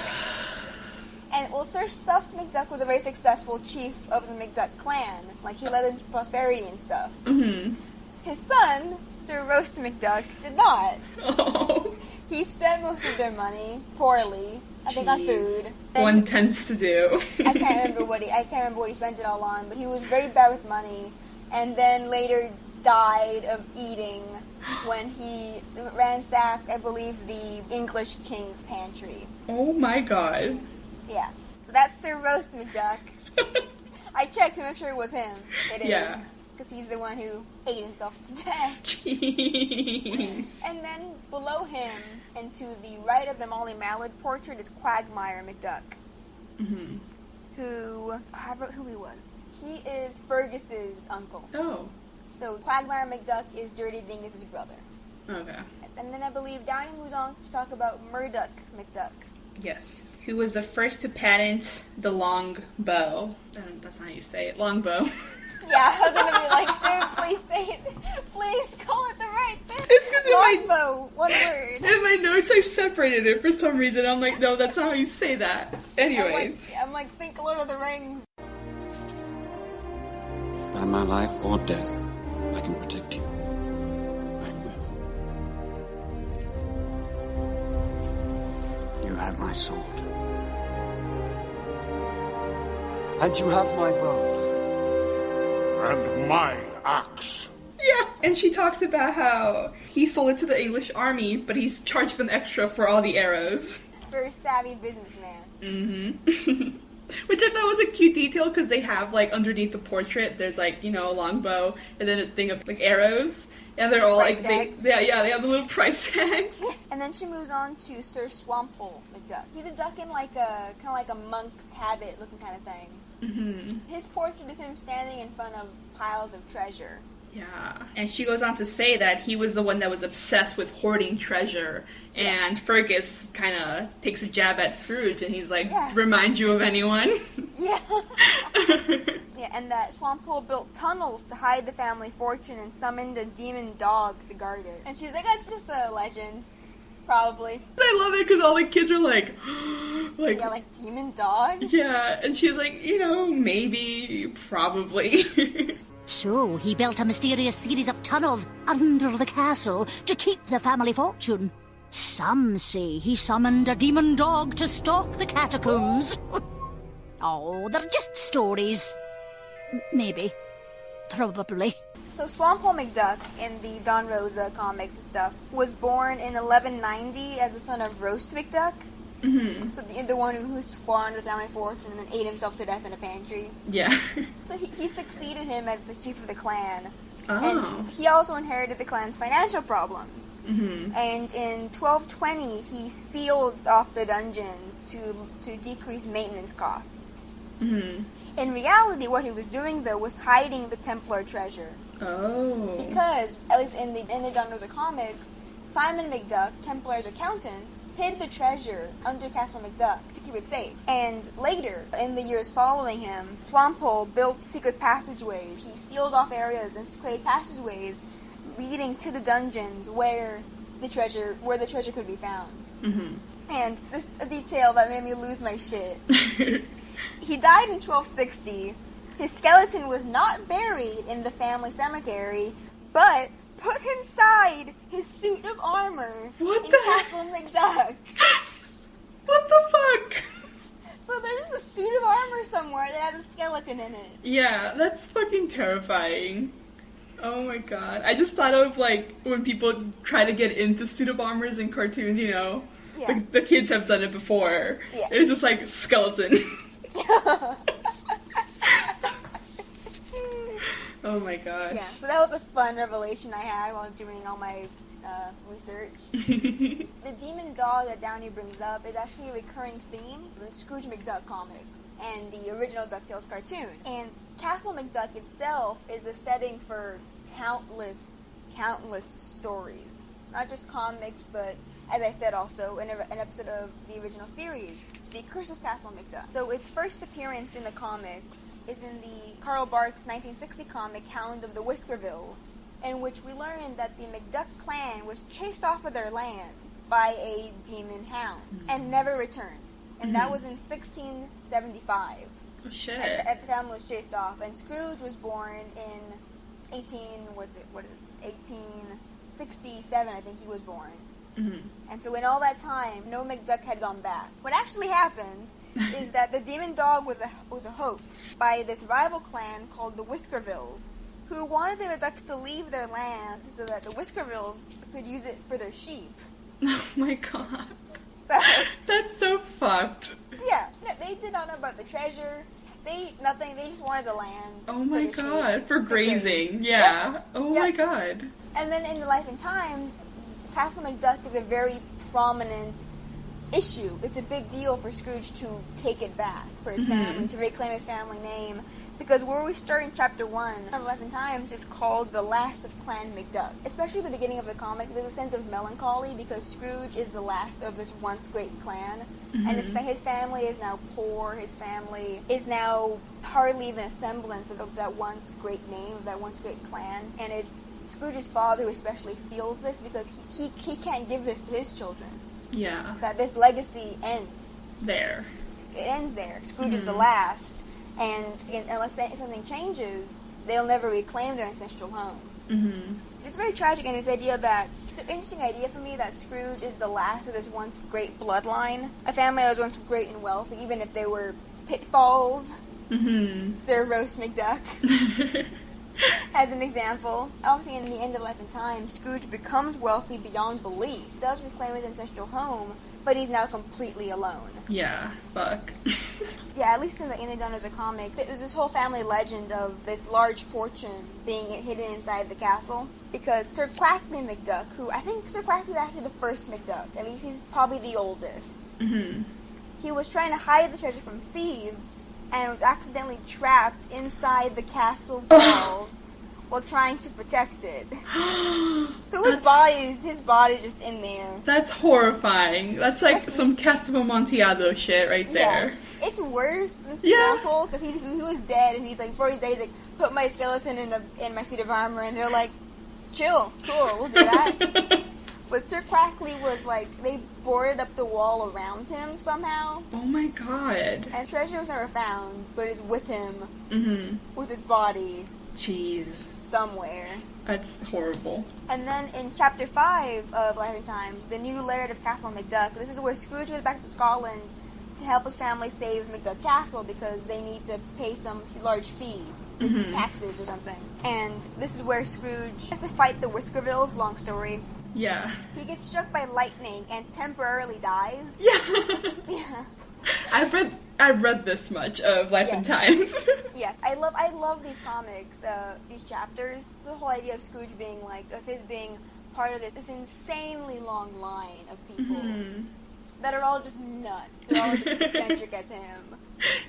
And, well, Sir Stuffed McDuck was a very successful chief of the McDuck clan. Like, he led into prosperity and stuff. Mm-hmm. His son, Sir Roast McDuck, did not. Oh. He spent most of their money poorly. I think on food. And one tends to do. I can't remember what he spent it all on, but he was very bad with money, and then later died of eating when he ransacked, I believe, the English king's pantry. Oh my god. Yeah. So that's Sir Roast McDuck. I checked to make sure it was him. It is. Yeah. Because he's the one who ate himself to death. Jeez. And then below him, and to the right of the Molly Mallard portrait, is Quagmire McDuck. Mm-hmm. I wrote who he was. He is Fergus's uncle. Oh. So Quagmire McDuck is Dirty Dingus's brother. Okay. Yes, and then I believe Downey moves on to talk about Murdoch McDuck. Yes. Who was the first to patent the long bow. That's not how you say it. Long bow. Yeah, I was gonna be like, dude, please say it. Please call it the right thing. It's because Longbow, one word. In my notes, I separated it for some reason. I'm like, no, that's not how you say that. Anyways. I'm like, think Lord of the Rings. By my life or death, I can protect you. I will. You have my sword. And you have my bow. And my axe. Yeah, and she talks about how he sold it to the English army, but he's charged them extra for all the arrows. Very savvy businessman. Mm-hmm. Which I thought was a cute detail, because they have, like, underneath the portrait, there's, like, you know, a longbow, and then a thing of, like, arrows. And they're all, price like, they have the little price tags. And then she moves on to Sir Swampole McDuck. He's a duck in, like, a kind of like a monk's habit looking kind of thing. Mm-hmm. His portrait is him standing in front of piles of treasure. Yeah. And she goes on to say that he was the one that was obsessed with hoarding treasure. And Fergus kind of takes a jab at Scrooge, and he's like, remind you of anyone? Yeah. Yeah, and that Swampole built tunnels to hide the family fortune and summoned a demon dog to guard it. And she's like, that's just a legend. Probably. I love it because all the kids are like, yeah, like demon dog? Yeah, and she's like, you know, maybe, probably. So, he built a mysterious series of tunnels under the castle to keep the family fortune. Some say he summoned a demon dog to stalk the catacombs. Oh, they're just stories. Maybe. Probably. So Swampole McDuck in the Don Rosa comics and stuff was born in 1190 as the son of Roast McDuck. Mm-hmm. So the one who squandered the family fortune and then ate himself to death in a pantry. Yeah. So he succeeded him as the chief of the clan. Oh. And he also inherited the clan's financial problems. Mm-hmm. And in 1220, he sealed off the dungeons to decrease maintenance costs. Mm-hmm. In reality, what he was doing, though, was hiding the Templar treasure. Oh. Because, at least in the Don Rosa comics, Simon McDuck, Templar's accountant, hid the treasure under Castle McDuck to keep it safe. And later, in the years following him, Swampole built secret passageways. He sealed off areas and created passageways leading to the dungeons where the treasure could be found. Mm-hmm. And this a detail that made me lose my shit. He died in 1260. His skeleton was not buried in the family cemetery, but put inside his suit of armor in Castle McDuck. What the fuck? So there's a suit of armor somewhere that has a skeleton in it. Yeah, that's fucking terrifying. Oh my god. I just thought of, like, when people try to get into suit of armors in cartoons, you know? Yeah. The kids have done it before. Yeah. It's just like, skeleton. Oh my god. Yeah, so that was a fun revelation I had while doing all my research. The demon dog that Downey brings up is actually a recurring theme in the Scrooge McDuck comics and the original DuckTales cartoon. And Castle McDuck itself is the setting for countless stories. Not just comics, but, as I said also, in an episode of the original series, The Curse of Castle McDuck. Though its first appearance in the comics is in the Carl Barks 1960 comic Hound of the Whiskervilles, in which we learn that the McDuck clan was chased off of their land by a demon hound and never returned. And that was in 1675. Oh shit. The family was chased off, and Scrooge was born in 1867, I think he was born. Mm-hmm. And so in all that time, no McDuck had gone back. What actually happened is that the demon dog was a hoax by this rival clan called the Whiskervilles, who wanted the McDucks to leave their land so that the Whiskervilles could use it for their sheep. Oh my god. So, that's so fucked. Yeah, no, they did not know about the treasure. They just wanted the land. Oh my for god, for grazing. Yep. Yeah. Oh Yep. my god. And then in the Life and Times, Castle McDuck is a very prominent issue. It's a big deal for Scrooge to take it back for his family, to reclaim his family name. Because where we start in chapter 1 of Life and Times is called The Last of Clan McDuck. Especially at the beginning of the comic, there's a sense of melancholy because Scrooge is the last of this once great clan. Mm-hmm. And his family is now poor. His family is now hardly even a semblance of that once great name, of that once great clan. And it's Scrooge's father who especially feels this because he can't give this to his children. Yeah. That this legacy ends. There. It ends there. Scrooge is the last. And unless something changes, they'll never reclaim their ancestral home. Mm-hmm. It's very tragic, and it's an interesting idea for me that Scrooge is the last of this once great bloodline. A family that was once great and wealthy, even if there were pitfalls. Mm-hmm. Sir Roast McDuck, as an example. Obviously, in the end of Life and Time, Scrooge becomes wealthy beyond belief, does reclaim his ancestral home, but he's now completely alone. Yeah, fuck. Yeah, at least in the Donner's comic, there's this whole family legend of this large fortune being hidden inside the castle. Because Sir Quackley McDuck, who I think Sir Quackley is actually the first McDuck, at least he's probably the oldest. Mm-hmm. He was trying to hide the treasure from thieves and was accidentally trapped inside the castle walls while trying to protect it. So his body's just in there. That's horrifying. That's some Castle Amontillado shit right there. Yeah. It's worse than Skullhole because he was dead and he's like, before he's dead, he's like, put my skeleton in my suit of armor, and they're like, chill, cool, we'll do that. But Sir Quackley was like, they boarded up the wall around him somehow. Oh my god. And treasure was never found, but it's with him, mm-hmm. with his body. Jeez. Somewhere. That's horrible. And then in chapter 5 of Life and Times, the new laird of Castle McDuck, this is where Scrooge goes back to Scotland to help his family save McDuck Castle because they need to pay some large fee. Mm-hmm. Taxes or something. And this is where Scrooge has to fight the Whiskervilles, long story. Yeah. He gets struck by lightning and temporarily dies. Yeah. Yeah. I've read this much of Life and Times. Yes, I love these comics, these chapters. The whole idea of Scrooge being being part of this insanely long line of people that are all just nuts. They're all just eccentric as him.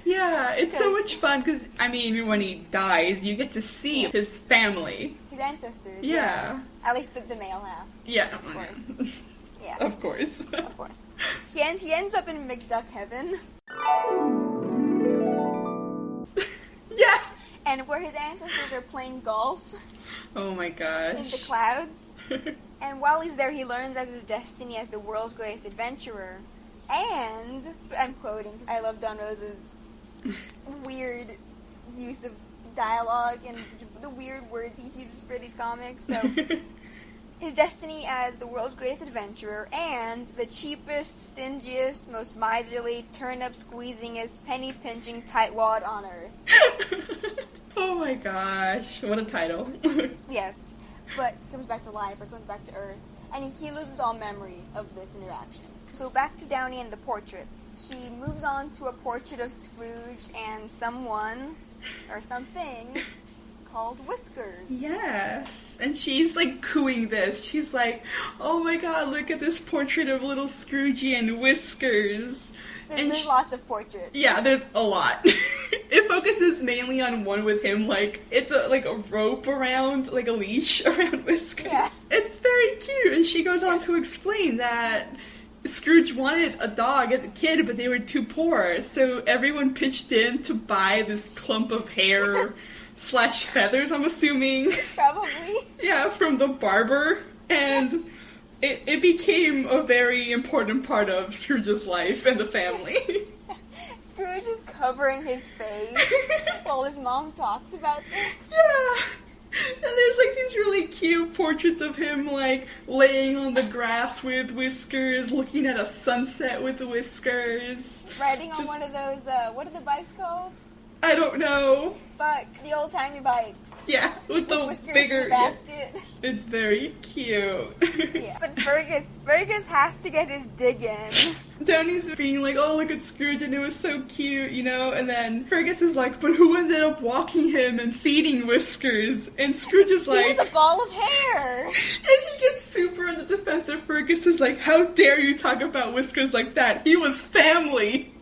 Yeah, it's so much fun because, I mean, when he dies, you get to see his family. His ancestors. Yeah. At least the male half. Yeah. Of course. Yeah. Of course. Of course. He ends up in McDuck heaven. Yeah. And where his ancestors are playing golf. Oh my gosh. In the clouds. And while he's there, he learns as his destiny as the world's greatest adventurer. And, I'm quoting, I love Don Rosa's weird use of dialogue and the weird words he uses for these comics. So, his destiny as the world's greatest adventurer and the cheapest, stingiest, most miserly, turnip-squeezingest, penny-pinching tightwad on earth. Oh my gosh, what a title. Yes, but comes back to life, or comes back to Earth, and he loses all memory of this interaction. So back to Downey and the portraits. She moves on to a portrait of Scrooge and someone, or something, called Whiskers. Yes, and she's like cooing this. She's like, oh my god, look at this portrait of little Scroogey and Whiskers. There's lots of portraits. Yeah, there's a lot. It focuses mainly on one with him, like, it's a rope around, like a leash around Whiskers. Yeah. It's very cute, and she goes on to explain that Scrooge wanted a dog as a kid, but they were too poor, so everyone pitched in to buy this clump of hair / feathers, I'm assuming. Probably. Yeah, from the barber, and it became a very important part of Scrooge's life and the family. Scrooge is covering his face while his mom talks about this. Yeah. And there's like these really cute portraits of him like laying on the grass with Whiskers, looking at a sunset with the Whiskers. Riding on one of those, what are the bikes called? I don't know. Fuck, the old-timey bikes. Yeah, with the Whiskers bigger... in the basket. Yeah. It's very cute. Yeah, but Fergus has to get his dig in. Downey's being like, oh, look at Scrooge, and it was so cute, you know? And then Fergus is like, but who ended up walking him and feeding Whiskers? And Scrooge is like... He was a ball of hair! And he gets super on the defensive. Fergus is like, how dare you talk about Whiskers like that? He was family!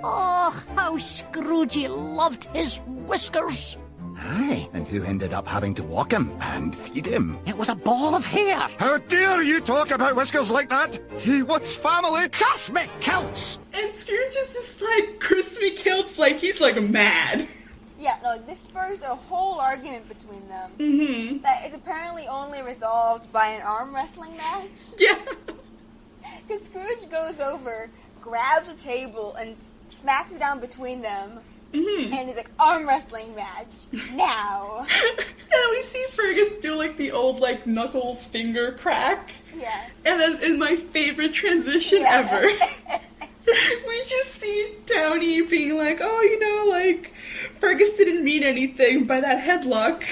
Oh, how Scroogey loved his whiskers. Aye, and who ended up having to walk him and feed him? It was a ball of hair. How dare you talk about Whiskers like that? He wants family. Curse me kilts! And Scrooge is just like, curse me kilts, like he's like mad. Yeah, no, this spurs a whole argument between them. Mm-hmm. That is apparently only resolved by an arm wrestling match. Yeah. Because Scrooge goes over, grabs a table, and smacks it down between them. Mm-hmm. And he's like, arm wrestling match, now. And we see Fergus do like the old like knuckles finger crack. Yeah. And then in my favorite transition ever, we just see Downey being like, oh, you know, like, Fergus didn't mean anything by that headlock.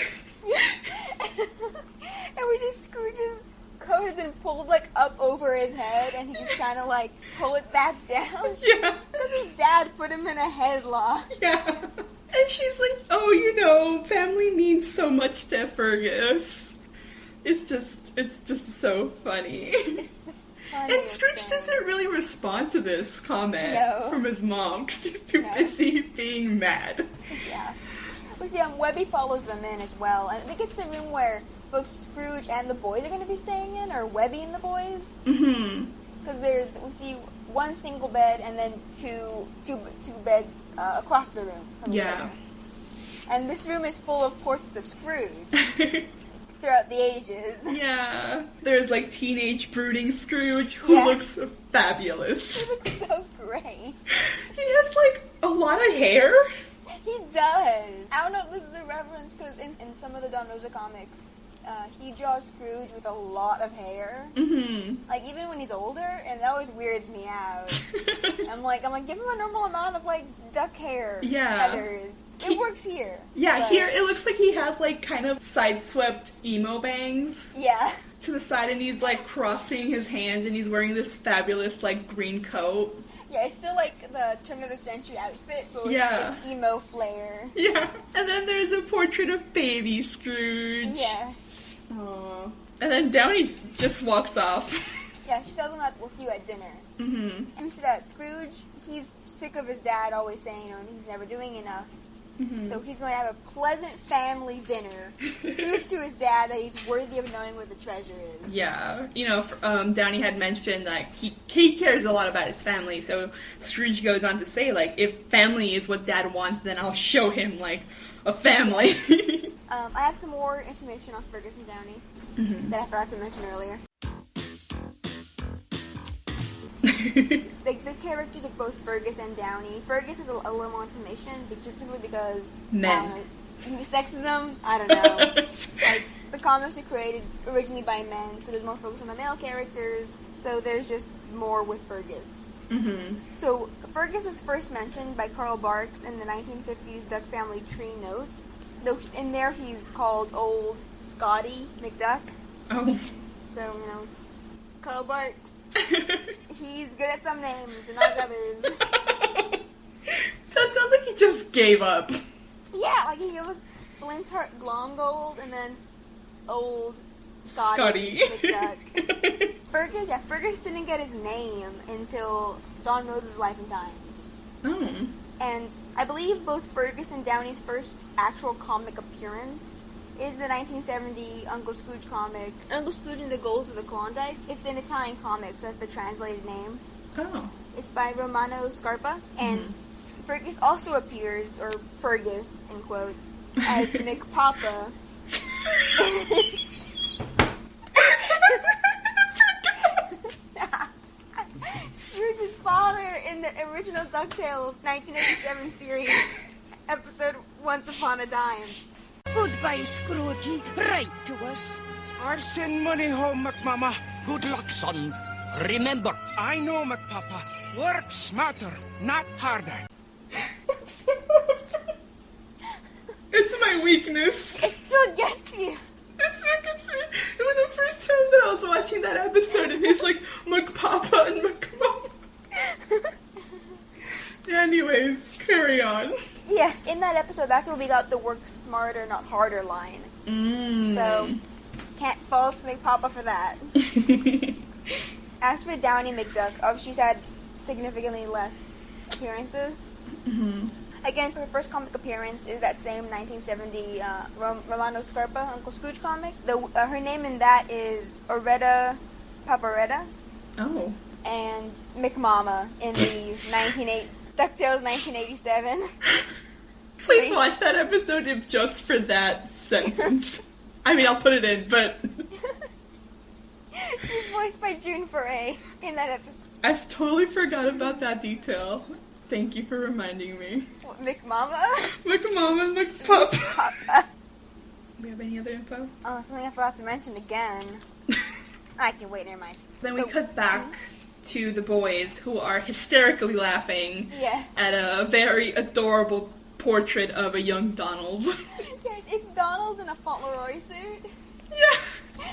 And we see Scrooge's coat has been pulled like up over his head, and he's trying to like pull it back down. Yeah. Because his dad put him in a headlock. Yeah. And she's like, oh, you know, family means so much to Fergus. It's just so funny. And Scrooge doesn't really respond to this comment from his mom because he's too busy being mad. Yeah. We see Webby follows them in as well, and they get to the room where both Scrooge and the boys are going to be staying in, or Webby and the boys. Mm-hmm. Because we see one single bed and then two beds across the room from each other. And this room is full of portraits of Scrooge throughout the ages. Yeah. There's like teenage brooding Scrooge who looks fabulous. He looks so great. He has like a lot of hair. He does. I don't know if this is a reference because in some of the Don Rosa comics, he draws Scrooge with a lot of hair. Mm-hmm. Like even when he's older, and it always weirds me out. I'm like, give him a normal amount of like duck hair feathers. It works here. Yeah, but... here it looks like he has like kind of side-swept emo bangs. Yeah. To the side, and he's like crossing his hands, and he's wearing this fabulous like green coat. Yeah, it's still like the turn of the century outfit, but with like, emo flair. Yeah, and then there's a portrait of baby Scrooge. Yeah. Aww. And then Downey just walks off. Yeah, she tells him that we'll see you at dinner. Mm-hmm. And we see that Scrooge, he's sick of his dad always saying, he's never doing enough. Mm-hmm. So he's going to have a pleasant family dinner to prove to his dad that he's worthy of knowing where the treasure is. Yeah. You know, Downey had mentioned that he cares a lot about his family, so Scrooge goes on to say, like, if family is what Dad wants, then I'll show him, like, a family. I have some more information on Fergus and Downey that I forgot to mention earlier. The characters of both Fergus and Downey. Fergus has a little more information, simply because men. Sexism. I don't know. Like the comics are created originally by men, so there's more focus on the male characters. So there's just more with Fergus. Mm-hmm. So Fergus was first mentioned by Carl Barks in the 1950s Duck Family Tree Notes. Though in there he's called Old Scotty McDuck. Oh. So Carl Barks. He's good at some names and not others. That sounds like he just gave up. Yeah, like he was Flintheart Glomgold and then Old Scotty McDuck. Fergus didn't get his name until Don Rosa's Life and Times. Oh. And I believe both Fergus and Downey's first actual comic appearance is the 1970 Uncle Scrooge comic, Uncle Scrooge and the Gold of the Klondike. It's an Italian comic, so that's the translated name. Oh. It's by Romano Scarpa, and Fergus also appears, or Fergus, in quotes, as McPapa. Scrooge's father in the original DuckTales 1987 series, episode Once Upon a Dime. Goodbye, Scroogey. Write to us. I'll send money home, McMama. Good luck, son. Remember. I know, McPapa. Work smarter, not harder. It's my weakness. It still gets you. It still gets me. It was the first time that I was watching that episode, and he's like, McPapa and McMama. Anyways, carry on. Yeah, in that episode, that's where we got the work smarter, not harder line. So, can't fault McPapa for that. As for Downey McDuck, she's had significantly less appearances. Mm-hmm. Again, her first comic appearance is that same 1970 Romano Scarpa Uncle Scrooge comic. Her name in that is Oretta Paparetta. Oh. And McMama in the DuckTales 1987. Please watch that episode if just for that sentence. I mean, I'll put it in, but... She's voiced by June Foray in that episode. I've totally forgot about that detail. Thank you for reminding me. What, McMama? McMama and McPup. Do we have any other info? Oh, something I forgot to mention again. I can wait, never mind. Then we cut back to the boys, who are hysterically laughing at a very adorable portrait of a young Donald. Yes, it's Donald in a Fauntleroy suit. Yeah.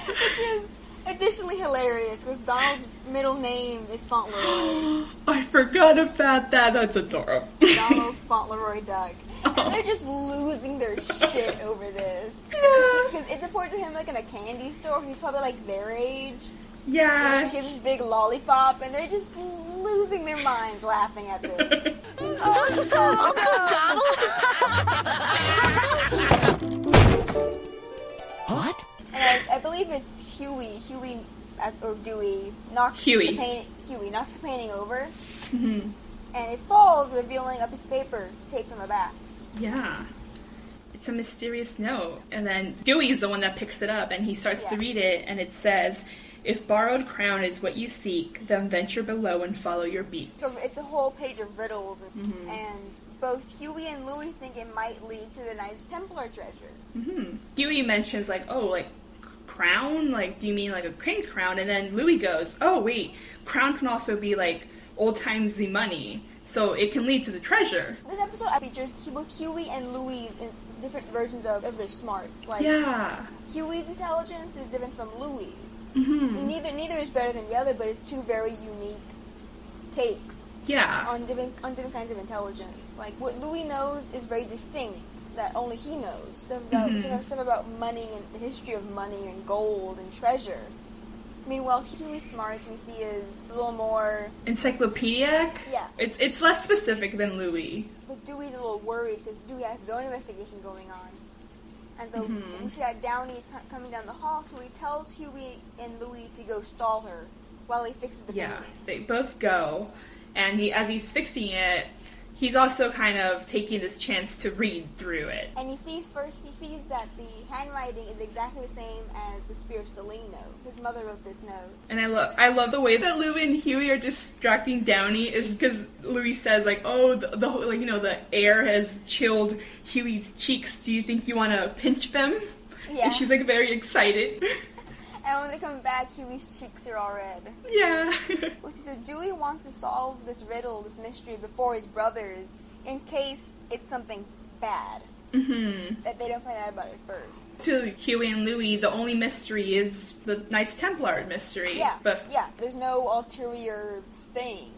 Which is additionally hilarious, because Donald's middle name is Fauntleroy. I forgot about that. That's adorable. Donald Fauntleroy Duck. And they're just losing their shit over this. Because it's a portrait of him like in a candy store. He's probably like their age. Yeah. He has this big lollipop, and they're just losing their minds laughing at this. Oh, so Uncle Donald! What? And I believe it's Huey or Dewey knocks the painting over, and it falls, revealing a piece of paper taped on the back. Yeah. It's a mysterious note. And then Dewey's the one that picks it up, and he starts to read it, and it says, "If borrowed crown is what you seek, then venture below and follow your beat." It's a whole page of riddles, and both Huey and Louie think it might lead to the Knights Templar treasure. Huey mentions, crown? Do you mean like a king crown? And then Louie goes, oh, wait, crown can also be old timesy money, so it can lead to the treasure. This episode features both Huey and Louie's in different versions of their smarts. Huey's intelligence is different from Louie's. Neither is better than the other, but it's two very unique takes. On different kinds of intelligence. What Louie knows is very distinct, that only he knows. Stuff about money and the history of money and gold and treasure. Meanwhile, Huey's smarts we see is a little more encyclopedic. Yeah. It's less specific than Louie. But Dewey's a little worried because Dewey has his own investigation going on. And so we see that Downey's coming down the hall, so he tells Huey and Louie to go stall her while he fixes the painting. They both go. And as he's fixing it, he's also kind of taking this chance to read through it. And he sees that the handwriting is exactly the same as the Spear of Selene note. His mother wrote this note. And I love the way that Louie and Huey are distracting Downey, is because Louie says the air has chilled Huey's cheeks. Do you think you want to pinch them? Yeah. And she's very excited. And when they come back, Huey's cheeks are all red. Yeah. So Dewey wants to solve this riddle, this mystery, before his brothers, in case it's something bad. That they don't find out about it first. To Huey and Louie, the only mystery is the Knights Templar mystery. Yeah, there's no ulterior thing.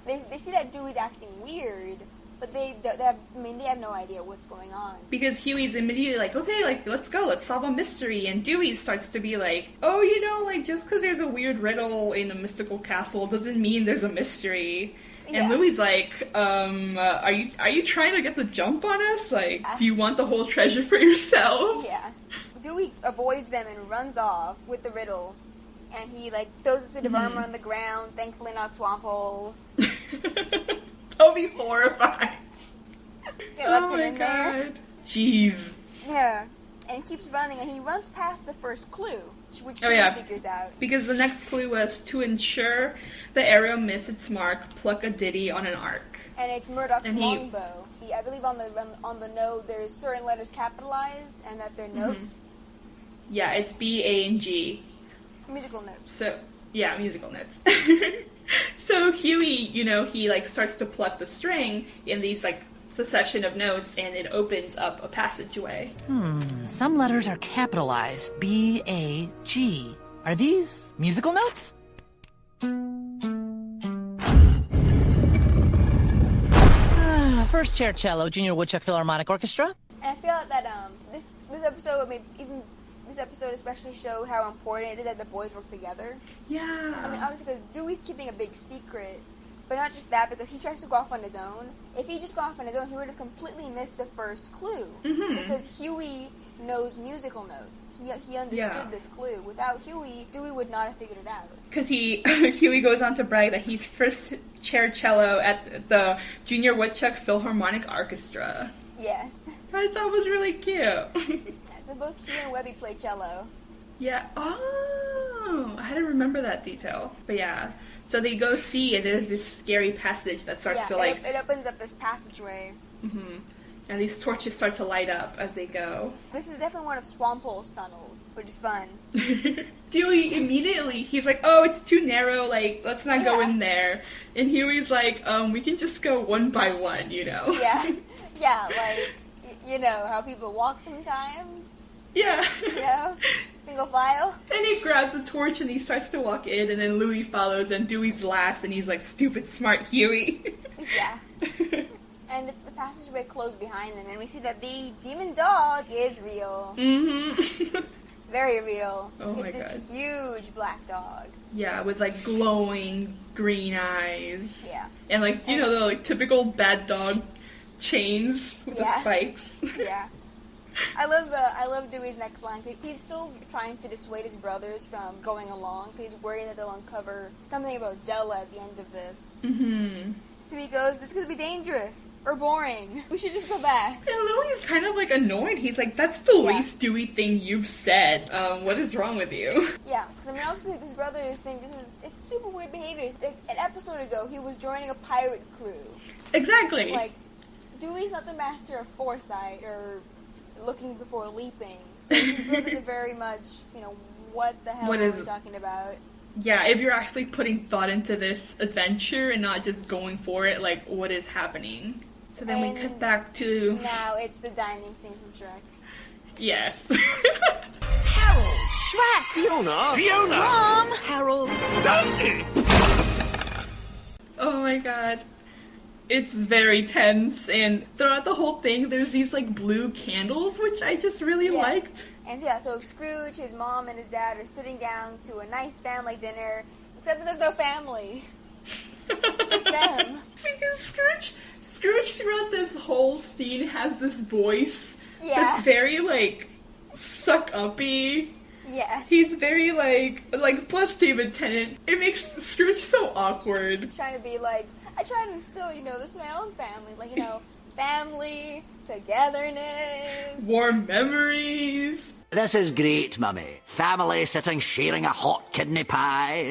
They see that Dewey's acting weird, but they have no idea what's going on. Because Huey's immediately okay, let's go, let's solve a mystery. And Dewey starts to be just because there's a weird riddle in a mystical castle doesn't mean there's a mystery. Yeah. And Louie's are you trying to get the jump on us? Do you want the whole treasure for yourself? Yeah. Dewey avoids them and runs off with the riddle. And he, throws a suit of armor on the ground, thankfully not swamp holes. I'll be horrified. Oh my god. Jeez. Yeah. And he keeps running, and he runs past the first clue, which he figures out. Because the next clue was to ensure the arrow miss its mark, pluck a ditty on an arc. And it's Murdoch's longbow. I believe on the note there's certain letters capitalized, and that they're notes. Yeah, it's B, A, and G. Musical notes. So, yeah, musical notes. So Huey, he starts to pluck the string in these succession of notes, and it opens up a passageway. Some letters are capitalized. B, A, G. Are these musical notes? First chair cello, Junior Woodchuck Philharmonic Orchestra. And I feel that this episode, this episode especially showed how important it is that the boys work together. Yeah. I mean, obviously, because Dewey's keeping a big secret, But not just that, because he tries to go off on his own. If he just gone off on his own, he would have completely missed the first clue. Mm-hmm. Because Huey knows musical notes. He understood this clue. Without Huey, Dewey would not have figured it out. Because Huey goes on to brag that he's first chair cello at the Junior Woodchuck Philharmonic Orchestra. Yes. I thought was really cute. So both he and Webby play cello. Yeah. Oh, I had to remember that detail. But yeah. So they go see, and there's this scary passage that starts to like... it opens up this passageway. Mm-hmm. And these torches start to light up as they go. This is definitely one of Swamphole's tunnels, which is fun. Dewey immediately, he's like, oh, it's too narrow, like, let's not go in there. And Huey's like, we can just go one by one, you know? Yeah. Yeah, like, you know, how people walk sometimes? Yeah. You know? Single file. And he grabs a torch and he starts to walk in, and then Louie follows, and Dewey's last, and he's like, stupid smart Huey. Yeah. And the passageway closed behind them, and we see that the demon dog is real. Mm-hmm. Very real. Oh my god. It's this huge black dog. Yeah, with like glowing green eyes. Yeah. And like, you know, the like typical bad dog chains with the spikes. Yeah. I love Dewey's next line. He's still trying to dissuade his brothers from going along, because he's worried that they'll uncover something about Della at the end of this. Mm-hmm. So he goes, this could be dangerous or boring. We should just go back. And Louie's kind of like annoyed. He's like, that's the least Dewey thing you've said. What is wrong with you? Yeah, because I mean, obviously his brothers think it's super weird behavior. Like, an episode ago, he was joining a pirate crew. Exactly. Like, Dewey's not the master of foresight or looking before leaping. So his brothers are very much, you know, what the hell are we talking about? Yeah, if you're actually putting thought into this adventure and not just going for it, like, what is happening? So then we cut back to... Now it's the dining scene from Shrek. Yes. Harold, Shrek, Fiona, Mom, Harold, Dante. Oh my god. It's very tense, and throughout the whole thing, there's these, like, blue candles, which I just really liked. And yeah, so Scrooge, his mom, and his dad are sitting down to a nice family dinner, except that there's no family. It's just them. Because Scrooge throughout this whole scene has this voice that's very, like, suck-uppy. Yeah. He's very, like, plus David Tennant. It makes Scrooge so awkward. Trying to be like, I try to instill, you know, this is my own family. Like, you know, family, togetherness. Warm memories. This is great, Mummy. Family sitting, sharing a hot kidney pie.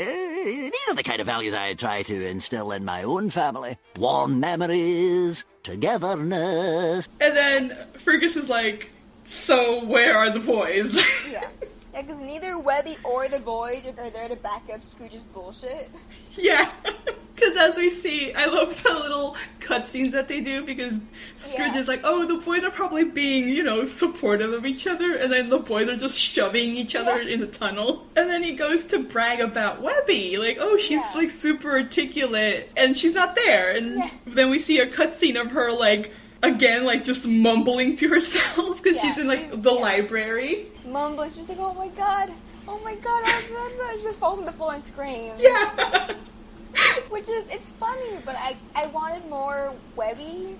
These are the kind of values I try to instill in my own family. Warm memories, togetherness. And then Fergus is like, so where are the boys? Yeah. Yeah, because neither Webby or the boys are there to back up Scrooge's bullshit. Yeah. Because as we see, I love the little cutscenes that they do, because Scrooge is like, oh, the boys are probably being, you know, supportive of each other, and then the boys are just shoving each other in the tunnel. And then he goes to brag about Webby, like, oh, she's, like, super articulate, and she's not there. And then we see a cutscene of her, like, again, like, just mumbling to herself, because she's in, like, the library. Mumbling, she's like, oh my god, she just falls on the floor and screams. Yeah. Which is, it's funny, but I wanted more Webby.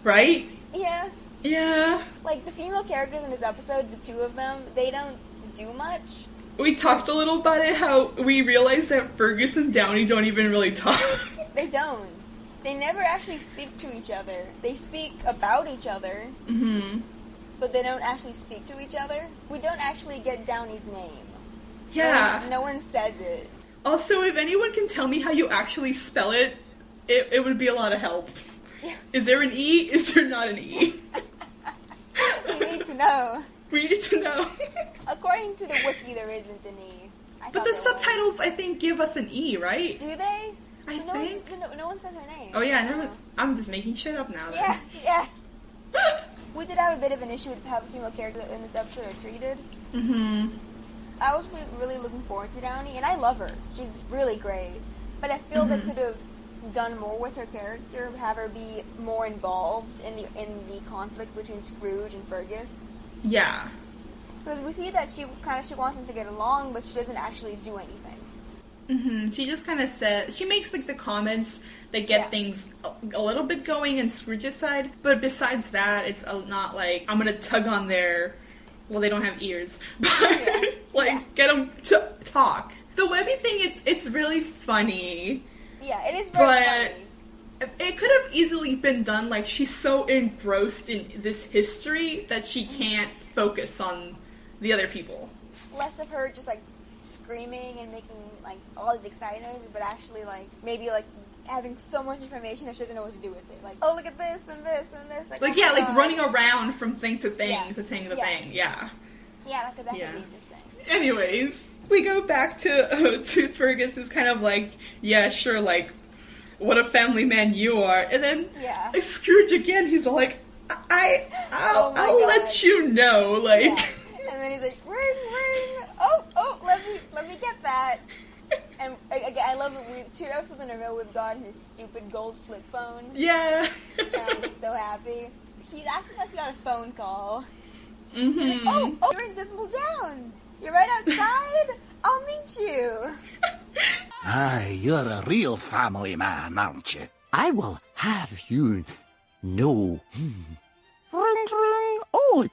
Right? Yeah. Yeah. Like, the female characters in this episode, the two of them, they don't do much. We talked a little about it, how we realized that Fergus and Downey don't even really talk. They don't. They never actually speak to each other. They speak about each other. Mm-hmm. But they don't actually speak to each other. We don't actually get Downey's name. Yeah. No one says it. Also, if anyone can tell me how you actually spell it, it would be a lot of help. Yeah. Is there an E? Is there not an E? We need to know. We need to know. According to the wiki, there isn't an E. But the subtitles, I think, give us an E, right? Do they? I think. No one says her name. Oh yeah, I'm just making shit up now. Then. Yeah. We did have a bit of an issue with how the female characters in this episode are treated. Mm-hmm. I was really looking forward to Downey, and I love her. She's really great. But I feel they could have done more with her character, have her be more involved in the conflict between Scrooge and Fergus. Yeah. Because we see that she wants them to get along, but she doesn't actually do anything. Mm-hmm. She just kind of said, she makes like the comments that get things a little bit going in Scrooge's side, but besides that, it's not like, I'm gonna tug on their, well, they don't have ears, but get them to talk. The Webby thing, it's really funny. Yeah, it is very funny. It could have easily been done, like, she's so engrossed in this history that she can't focus on the other people. Less of her just, like, screaming and making, like, all these exciting noises, but actually, like, maybe, like, having so much information that she doesn't know what to do with it. Like, oh, look at this and this and this. Like, yeah, like running around from thing to thing to thing to thing. Yeah. Yeah, that could be interesting. Anyways, we go back to Fergus, who's kind of like, yeah, sure, like, what a family man you are. And then Scrooge again, he's all like, I'll let you know, like. Yeah. And then he's like, ring, ring. Oh, let me get that. And again, I love it. 2 episodes in a row, we've gotten his stupid gold flip phone. Yeah. And I'm just so happy. He's acting like he got a phone call. Mm-hmm. He's like, oh, you're in Dismal Downs. You're right outside. I'll meet you. Aye, you're a real family man, aren't you? I will have you know. Ring, ring. Oh,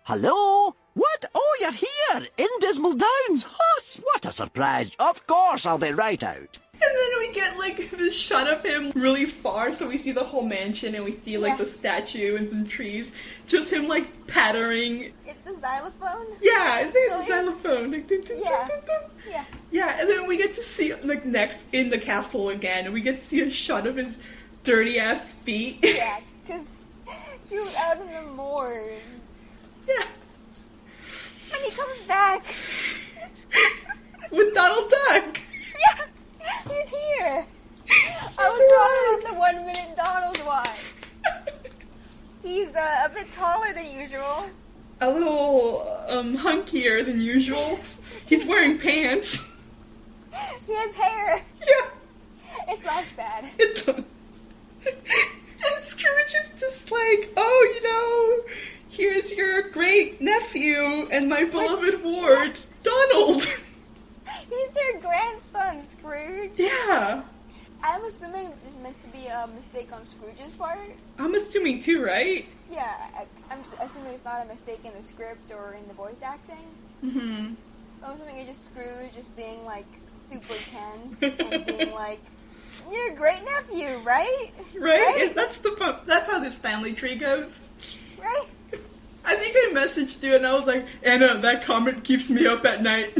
hello? What? Oh, you're here, in Dismal Downs. Oh, what a surprise. Of course, I'll be right out. And then we get, like, this shot of him really far, so we see the whole mansion, and we see, like, the statue and some trees. Just him, like, pattering. It's the xylophone? Yeah, I think it's the xylophone. Like, Yeah. Yeah, and then we get to see, like, next in the castle again, and we get to see a shot of his dirty-ass feet. Yeah, because he was out in the moors. Yeah. And he comes back. With Donald Duck. Yeah, he's here. I was talking about the 1 minute Donald watch. He's a bit taller than usual. A little hunkier than usual. He's wearing pants. He has hair. Yeah. It's Launchpad. And Scrooge is just like, oh, you know, here's your great nephew and my beloved ward, Donald. He's their grandson, Scrooge. Yeah. I'm assuming it's meant to be a mistake on Scrooge's part. I'm assuming too, right? Yeah, I'm assuming it's not a mistake in the script or in the voice acting. Mm-hmm. I'm assuming it's just Scrooge just being, like, super tense and being like, you're a great nephew, right? Right? That's how this family tree goes. Right? I think I messaged you and I was like, Anna, that comment keeps me up at night.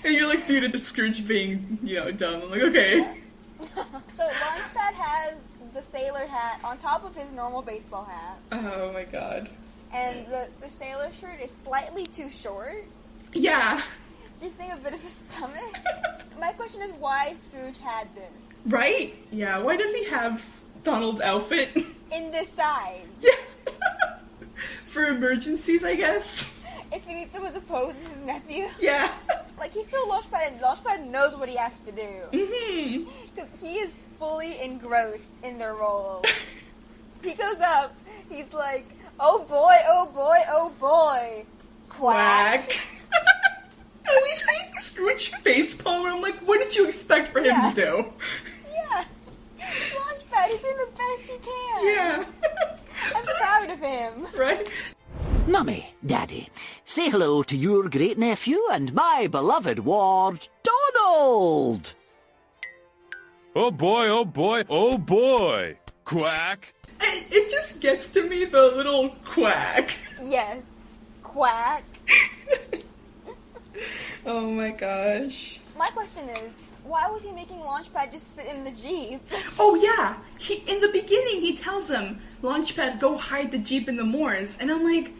And you're like, dude, it's Scrooge being, you know, dumb. I'm like, okay. So Launchpad has the sailor hat on top of his normal baseball hat. Oh my god. And the sailor shirt is slightly too short. Yeah. Do you see a bit of his stomach? My question is why Scrooge had this. Right? Yeah, why does he have Donald's outfit? In this size. Yeah. For emergencies, I guess. If he needs someone to pose as his nephew. Yeah. Like, he feels Launchpad, and Launchpad knows what he has to do. Mm-hmm. Because he is fully engrossed in their role. He goes up, he's like, oh boy, oh boy, oh boy. Quack. And we see Scrooge facepalm, and I'm like, what did you expect for him to do? Yeah. Launchpad, he's doing the best he can. Yeah. I'm proud of him. Right? Mummy, Daddy, say hello to your great-nephew and my beloved ward, Donald! Oh boy, oh boy, oh boy! Quack! It just gets to me, the little quack. Yes. Quack. Oh my gosh. My question is, why was he making Launchpad just sit in the Jeep? Oh yeah! In the beginning he tells him, Launchpad, go hide the Jeep in the moors. And I'm like,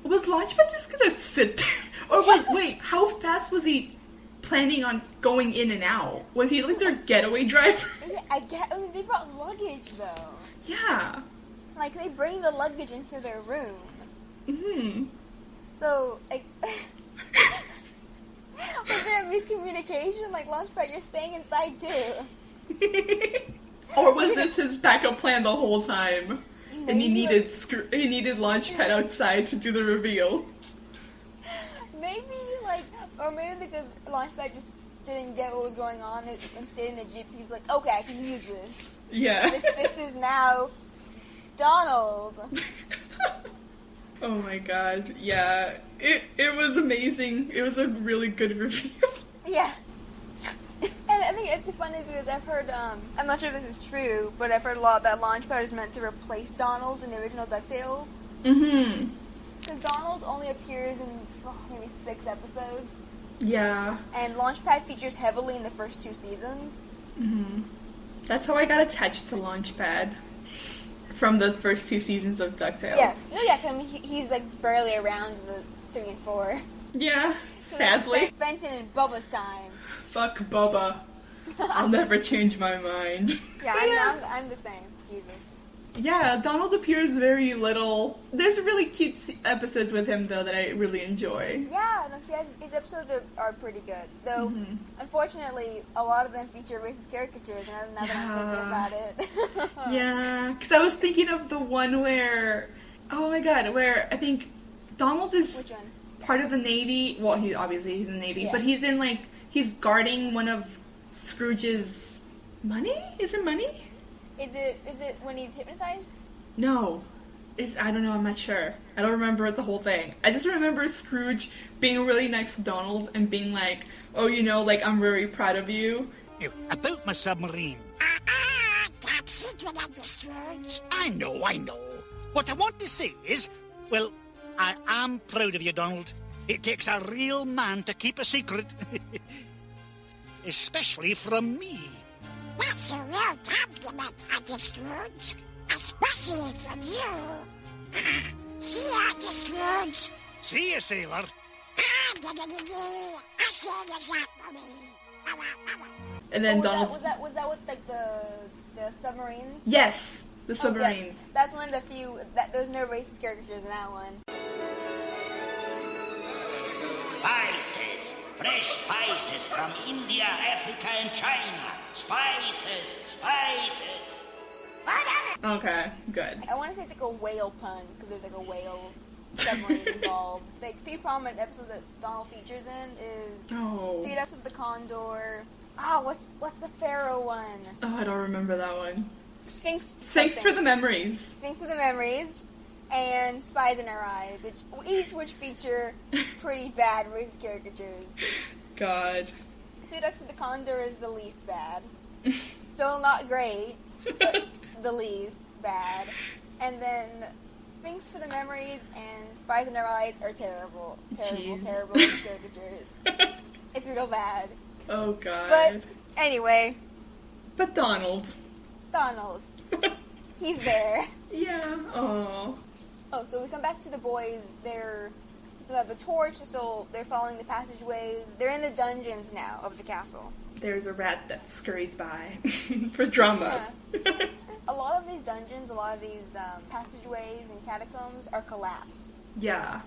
was Launchpad just gonna sit there? Or wait, how fast was he planning on going in and out? Was he like their getaway driver? Yeah, I mean, they brought luggage though. Yeah. Like, they bring the luggage into their room. Mm-hmm. So, like, was there a miscommunication? Like, Launchpad, you're staying inside too. Or was this his backup plan the whole time? Maybe, and he needed Launchpad outside to do the reveal. Maybe, like, Or maybe because Launchpad just didn't get what was going on and stayed in the Jeep. He's like, okay, I can use this. Yeah. This is now Donald. Oh my god, yeah. It was amazing. It was a really good review. Yeah. And I think it's funny because I've heard, I'm not sure if this is true, but I've heard a lot that Launchpad is meant to replace Donald in the original DuckTales. Mm-hmm. Because Donald only appears in maybe 6 episodes. Yeah. And Launchpad features heavily in the first 2 seasons. Mm-hmm. That's how I got attached to Launchpad. From the first 2 seasons of DuckTales. Yes. No, yeah, I mean, he's like barely around in the 3 and 4. Yeah, So sadly. it's Fenton and Bubba's time. Fuck Bubba. I'll never change my mind. Yeah, I'm the same. Jesus. Yeah, Donald appears very little. There's really cute episodes with him, though, that I really enjoy. Yeah, no, his episodes are pretty good. Though, unfortunately, a lot of them feature racist caricatures, and now that I'm thinking about it. Yeah, because I was thinking of the one where, oh my god, where I think Donald is part of the Navy. Well, he's in the Navy, but he's in, like, he's guarding one of Scrooge's money? Is it money? Is it when he's hypnotized? No. I don't know, I'm not sure. I don't remember the whole thing. I just remember Scrooge being really nice to Donald and being like, oh, you know, like, I'm very proud of you. About my submarine. Top secret, Dr. Scrooge. I know. What I want to say is, well, I am proud of you, Donald. It takes a real man to keep a secret. Especially from me. That's a real compliment, Dr. Scrooge. Especially from you. See ya, Dr. Scrooge. See ya, sailor. And then Donald. Was that with like the submarines? Yes, the submarines. Okay. That's one of the few. There's no racist caricatures in that one. Spices, fresh spices from India, Africa, and China. Spices. Okay, good. I want to say it's like a whale pun because there's like a whale submarine involved. Like 3 prominent episodes that Donald features in is Fetus of the Condor. What's the Pharaoh one? Oh, I don't remember that one. Sphinx for the Memories. Sphinx for the Memories. And Spies in Our Eyes, which feature pretty bad racist caricatures. God. Two Ducks of the Condor is the least bad. Still not great, but the least bad. And then Sphinx for the Memories and Spies in Our Eyes are terrible. Terrible caricatures. It's real bad. Oh, God. But, anyway. But Donald. He's there. Yeah. Oh, so we come back to the boys. They have the torch, so they're following the passageways. They're in the dungeons now of the castle. There's a rat that scurries by for drama. Yeah. A lot of these dungeons, a lot of these passageways and catacombs are collapsed. Yeah.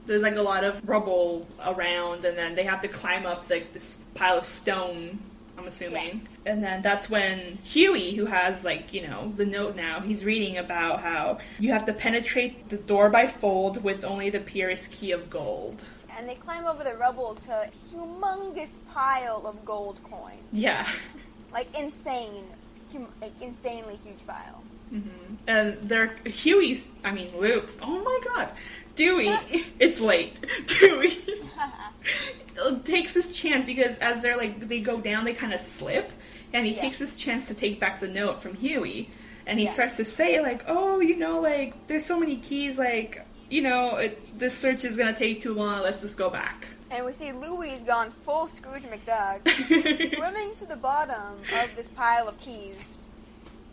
There's like a lot of rubble around, and then they have to climb up like this pile of stone, I'm assuming. Yeah. And then that's when Huey, who has, like, you know, the note now, he's reading about how you have to penetrate the door by fold with only the purest key of gold. And they climb over the rubble to a humongous pile of gold coins. Yeah. Like, insanely huge pile. Mm-hmm. And Luke, oh my god, Dewey, it's late, Dewey takes this chance because as they go down, they kind of slip, and he takes this chance to take back the note from Huey, and he starts to say, like, oh, you know, like, there's so many keys, like, you know, this search is gonna take too long, let's just go back. And we see Louie's gone full Scrooge McDuck, swimming to the bottom of this pile of keys,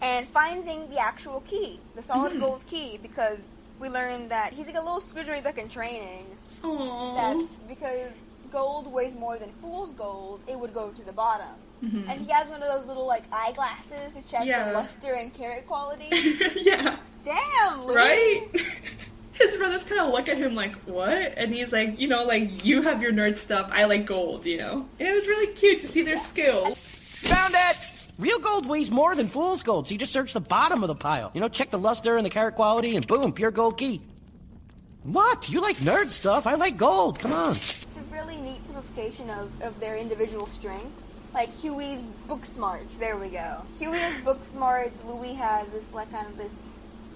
and finding the actual key, the solid gold key, because we learned that he's like a little Scrooge McDuck in training. Aww. That because gold weighs more than fool's gold, it would go to the bottom. Mm-hmm. And he has one of those little, like, eyeglasses to check the luster and carat quality. Yeah. Damn, Louie. Right? His brothers kind of look at him like, what? And he's like, you know, like, you have your nerd stuff, I like gold, you know? And it was really cute to see their skills. Found it! Real gold weighs more than fool's gold, so you just search the bottom of the pile. You know, check the luster and the carat quality, and boom, pure gold key. What? You like nerd stuff? I like gold. Come on. It's a really neat classification of their individual strengths. Like Huey's book smarts, there we go. Huey has book smarts, Louie has this like kind of this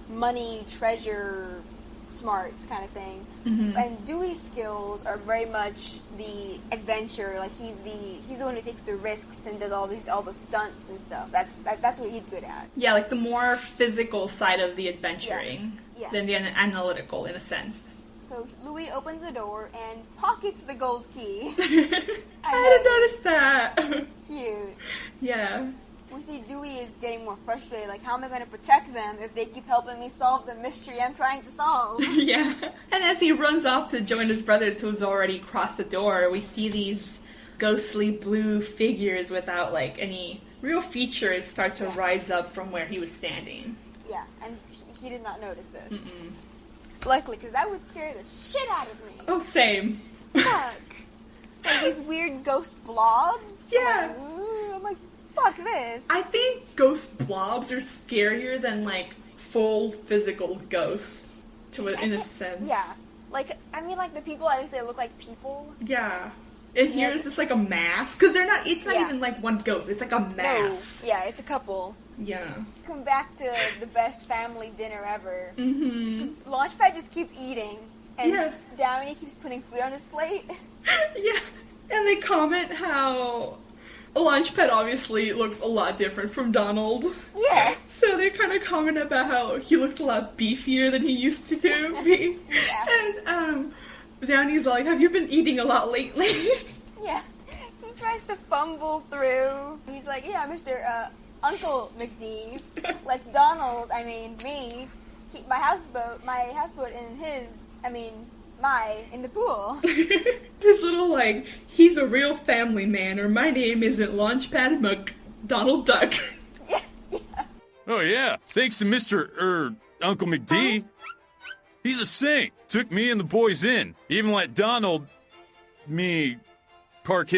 money treasure smarts kind of thing. Mm-hmm. And Dewey's skills are very much the adventure. Like he's the one who takes the risks and does all the stunts and stuff. That's what he's good at. Yeah, like the more physical side of the adventuring than the analytical in a sense. So Louie opens the door and pockets the gold key. I didn't notice that. It's cute. Yeah. We see Dewey is getting more frustrated. Like, how am I going to protect them if they keep helping me solve the mystery I'm trying to solve? Yeah. And as he runs off to join his brothers who's already crossed the door, we see these ghostly blue figures without, like, any real features start to rise up from where he was standing. Yeah, and he did not notice this. Mm-mm. Luckily, because that would scare the shit out of me. Oh, same. Fuck. Like these weird ghost blobs. Yeah. I'm like, fuck this. I think ghost blobs are scarier than, like, full physical ghosts, in a sense. Yeah. Like, I mean, like, the people, at least they look like people. Yeah. And here it's just, like, a mass. Because it's not even, like, one ghost. It's, like, a mass. No. Yeah, it's a couple. Yeah. Come back to the best family dinner ever. Mm-hmm. Launchpad just keeps eating. And Downy keeps putting food on his plate. Yeah. And they comment how Launchpad obviously looks a lot different from Donald. Yeah. So they kind of comment about how he looks a lot beefier than he used to do. Yeah. And Downey's like, have you been eating a lot lately? Yeah. He tries to fumble through. He's like, yeah, Mr. Uncle McD lets me, keep my houseboat in the pool. This little, like, he's a real family man, or my name isn't Launchpad Donald Duck. Yeah. Oh, yeah. Thanks to Mr. Uncle McD. He's a saint. Took me and the boys in. Even let Donald, park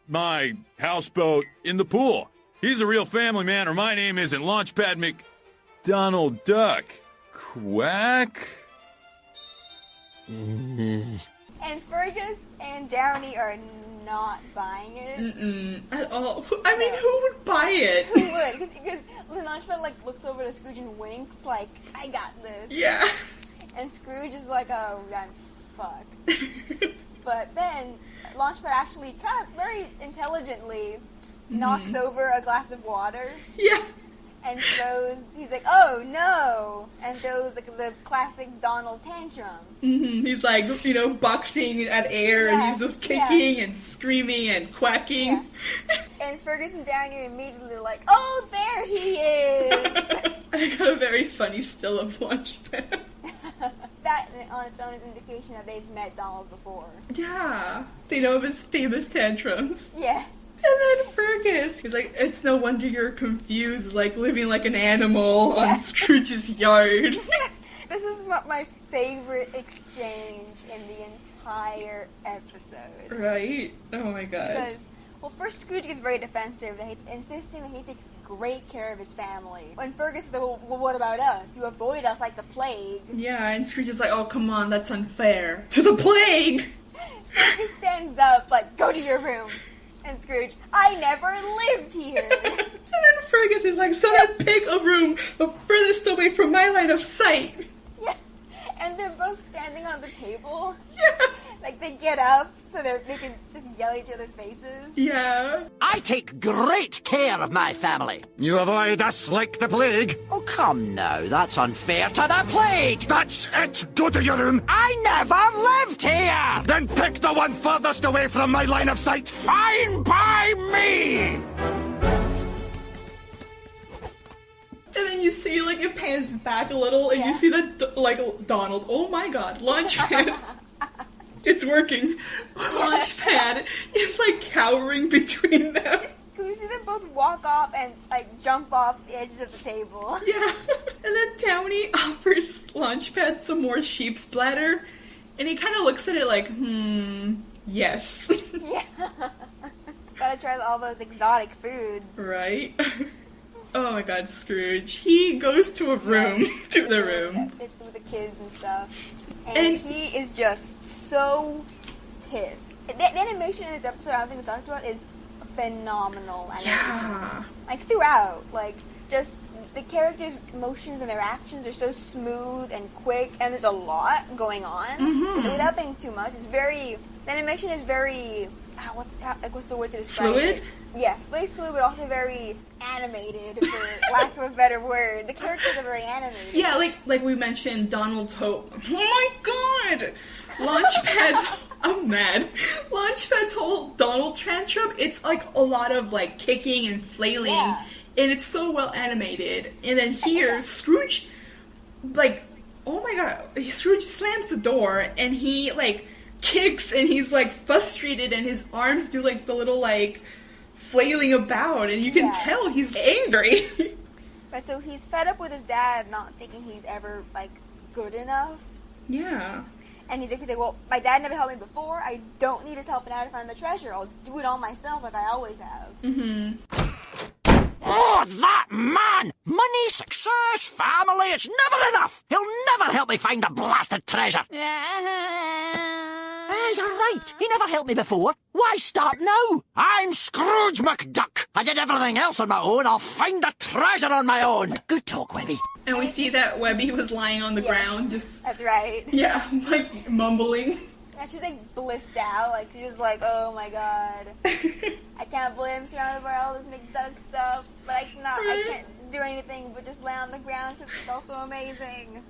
my houseboat in the pool. He's a real family man, or my name isn't Launchpad Donald Duck. Quack? And Fergus and Downey are not buying it. Mm-mm, at all. I mean, who would buy it? Who would? Because Launchpad, like, looks over to Scrooge and winks, like, I got this. Yeah. And Scrooge is like, oh, I'm fucked. But then Launchpad actually kind of very intelligently knocks over a glass of water. Yeah. And he's like, oh no! And throws, like, the classic Donald tantrum. Mm-hmm. He's like, boxing at air, and he's just kicking and screaming and quacking. Yeah. And Fergus and Downey are immediately like, oh, there he is! I got a very funny still of Launchpad. That, on its own, is indication that they've met Donald before. Yeah. They know of his famous tantrums. Yes. And then Fergus, he's like, it's no wonder you're confused, like living like an animal on Scrooge's yard. This is my favorite exchange in the entire episode. Right? Oh my god. Because, well, first Scrooge gets very defensive, insisting that he takes great care of his family. When Fergus is like, well, what about us? You avoid us like the plague. Yeah, and Scrooge is like, oh, come on, that's unfair. To the plague! Fergus stands up, like, go to your room. And Scrooge, I never lived here. And then Fergus is like, so then pick a room the furthest away from my line of sight. Yeah. And they're both standing on the table. Yeah. Like, they get up so they can just yell at each other's faces. Yeah. I take great care of my family. You avoid us like the plague. Oh, come now. That's unfair to the plague. That's it. Go to your room. I never lived here. Then pick the one furthest away from my line of sight. Fine by me. And then you see, like, it pans back a little, and you see that, like, Donald, oh my god, Launchpad. It's working. Launchpad is, like, cowering between them. Because we see them both walk off and, like, jump off the edges of the table. Yeah. And then Downey offers Launchpad some more sheep's bladder, and he kind of looks at it like, yes. Yeah. Gotta try all those exotic foods. Right? Oh my god, Scrooge. He goes to a room. To the room. It's with the kids and stuff. And he is just so kiss. The animation in this episode, I don't think we talked about, is phenomenal animation. Yeah. Like, throughout. Like, just the characters' motions and their actions are so smooth and quick, and there's a lot going on. Mm-hmm. Without being too much. It's very... The animation is very... what's the word to describe Fluid? it? Yeah, very fluid, but also very animated, for lack of a better word. The characters are very animated. Yeah, like we mentioned, Donald's hope. Oh my god! Launchpad's... I'm mad. Launchpad's whole Donald tantrum, it's like a lot of like kicking and flailing, and it's so well animated. And then here, Scrooge, like, oh my god, Scrooge slams the door, and he like kicks, and he's like frustrated, and his arms do like the little like flailing about, and you can tell he's angry. But so he's fed up with his dad not thinking he's ever like good enough. Yeah. And he's like, well, my dad never helped me before. I don't need his help now to find the treasure. I'll do it all myself like I always have. Mm-hmm. Oh, that man! Money, success, family, it's never enough! He'll never help me find the blasted treasure! You're right. He never helped me before. Why start now? I'm Scrooge McDuck. I did everything else on my own. I'll find the treasure on my own. Good talk, Webby. And we see that Webby was lying on the ground, just... That's right. Yeah, like, mumbling. And she's, like, blissed out. Like, she's just like, oh, my God. I can't believe I'm surrounded by all this McDuck stuff. But I can't do anything but just lay on the ground because it's also amazing.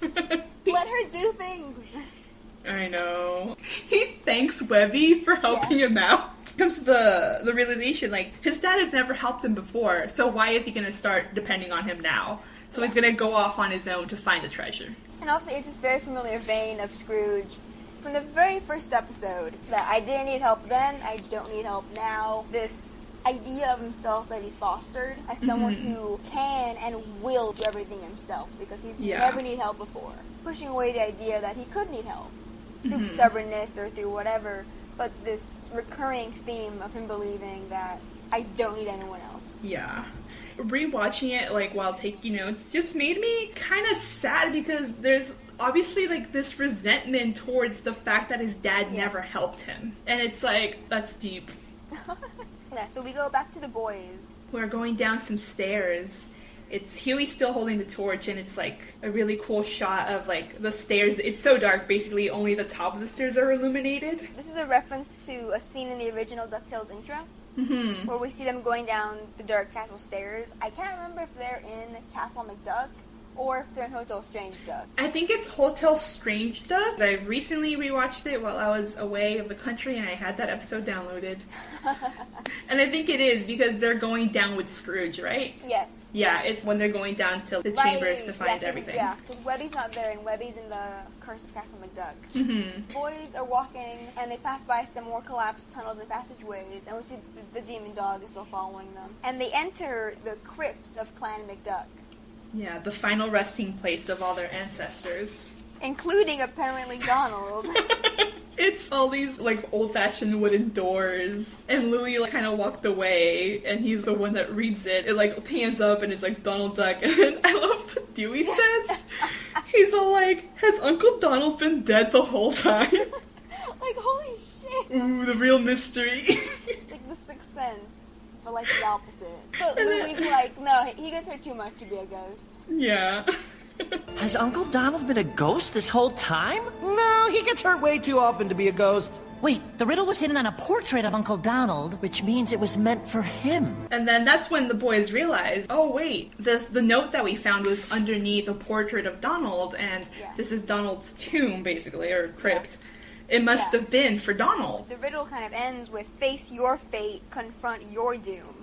Let her do things. I know. He thanks Webby for helping him out. Comes to the realization, like, his dad has never helped him before, so why is he going to start depending on him now? So he's going to go off on his own to find the treasure. And also, it's this very familiar vein of Scrooge. From the very first episode, that I didn't need help then, I don't need help now. This idea of himself that he's fostered as someone who can and will do everything himself, because he's never needed help before. Pushing away the idea that he could need help. Through stubbornness or through whatever, but this recurring theme of him believing that I don't need anyone else. Yeah. Rewatching it, like, while taking notes, just made me kind of sad because there's obviously, like, this resentment towards the fact that his dad never helped him. And it's like, that's deep. Yeah, so we go back to the boys. We're going down some stairs. It's Huey still holding the torch, and it's, like, a really cool shot of, like, the stairs. It's so dark, basically, only the top of the stairs are illuminated. This is a reference to a scene in the original DuckTales intro, where we see them going down the dark castle stairs. I can't remember if they're in Castle McDuck, or if they're in Hotel Strange Duck. I think it's Hotel Strange Duck. I recently rewatched it while I was away of the country, and I had that episode downloaded. And I think it is, because they're going down with Scrooge, right? Yes. Yeah, it's when they're going down to the chambers to find everything. Yeah, because Webby's not there, and Webby's in the Curse of Castle McDuck. Boys are walking, and they pass by some more collapsed tunnels and passageways, and we see the demon dog is still following them. And they enter the crypt of Clan McDuck. Yeah, the final resting place of all their ancestors. Including, apparently, Donald. It's all these, like, old-fashioned wooden doors. And Louie, like, kind of walked away, and he's the one that reads it. It, like, pans up, and it's, like, Donald Duck. And I love what Dewey says. He's all like, has Uncle Donald been dead the whole time? Like, holy shit. Ooh, the real mystery. Like, the Sixth Sense. But, like, the opposite. But Louie's like, no, he gets hurt too much to be a ghost. Yeah. Has Uncle Donald been a ghost this whole time? No, he gets hurt way too often to be a ghost. Wait, the riddle was hidden on a portrait of Uncle Donald, which means it was meant for him. And then that's when the boys realize, oh wait, the note that we found was underneath a portrait of Donald, and this is Donald's tomb, basically, or crypt. It must have been for Donald. The riddle kind of ends with, face your fate, confront your doom.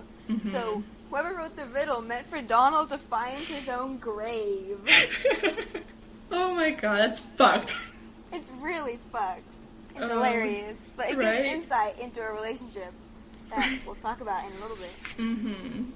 So whoever wrote the riddle meant for Donald to find his own grave. Oh my god, that's fucked. It's really fucked. It's hilarious, but it gives insight into a relationship that we'll talk about in a little bit.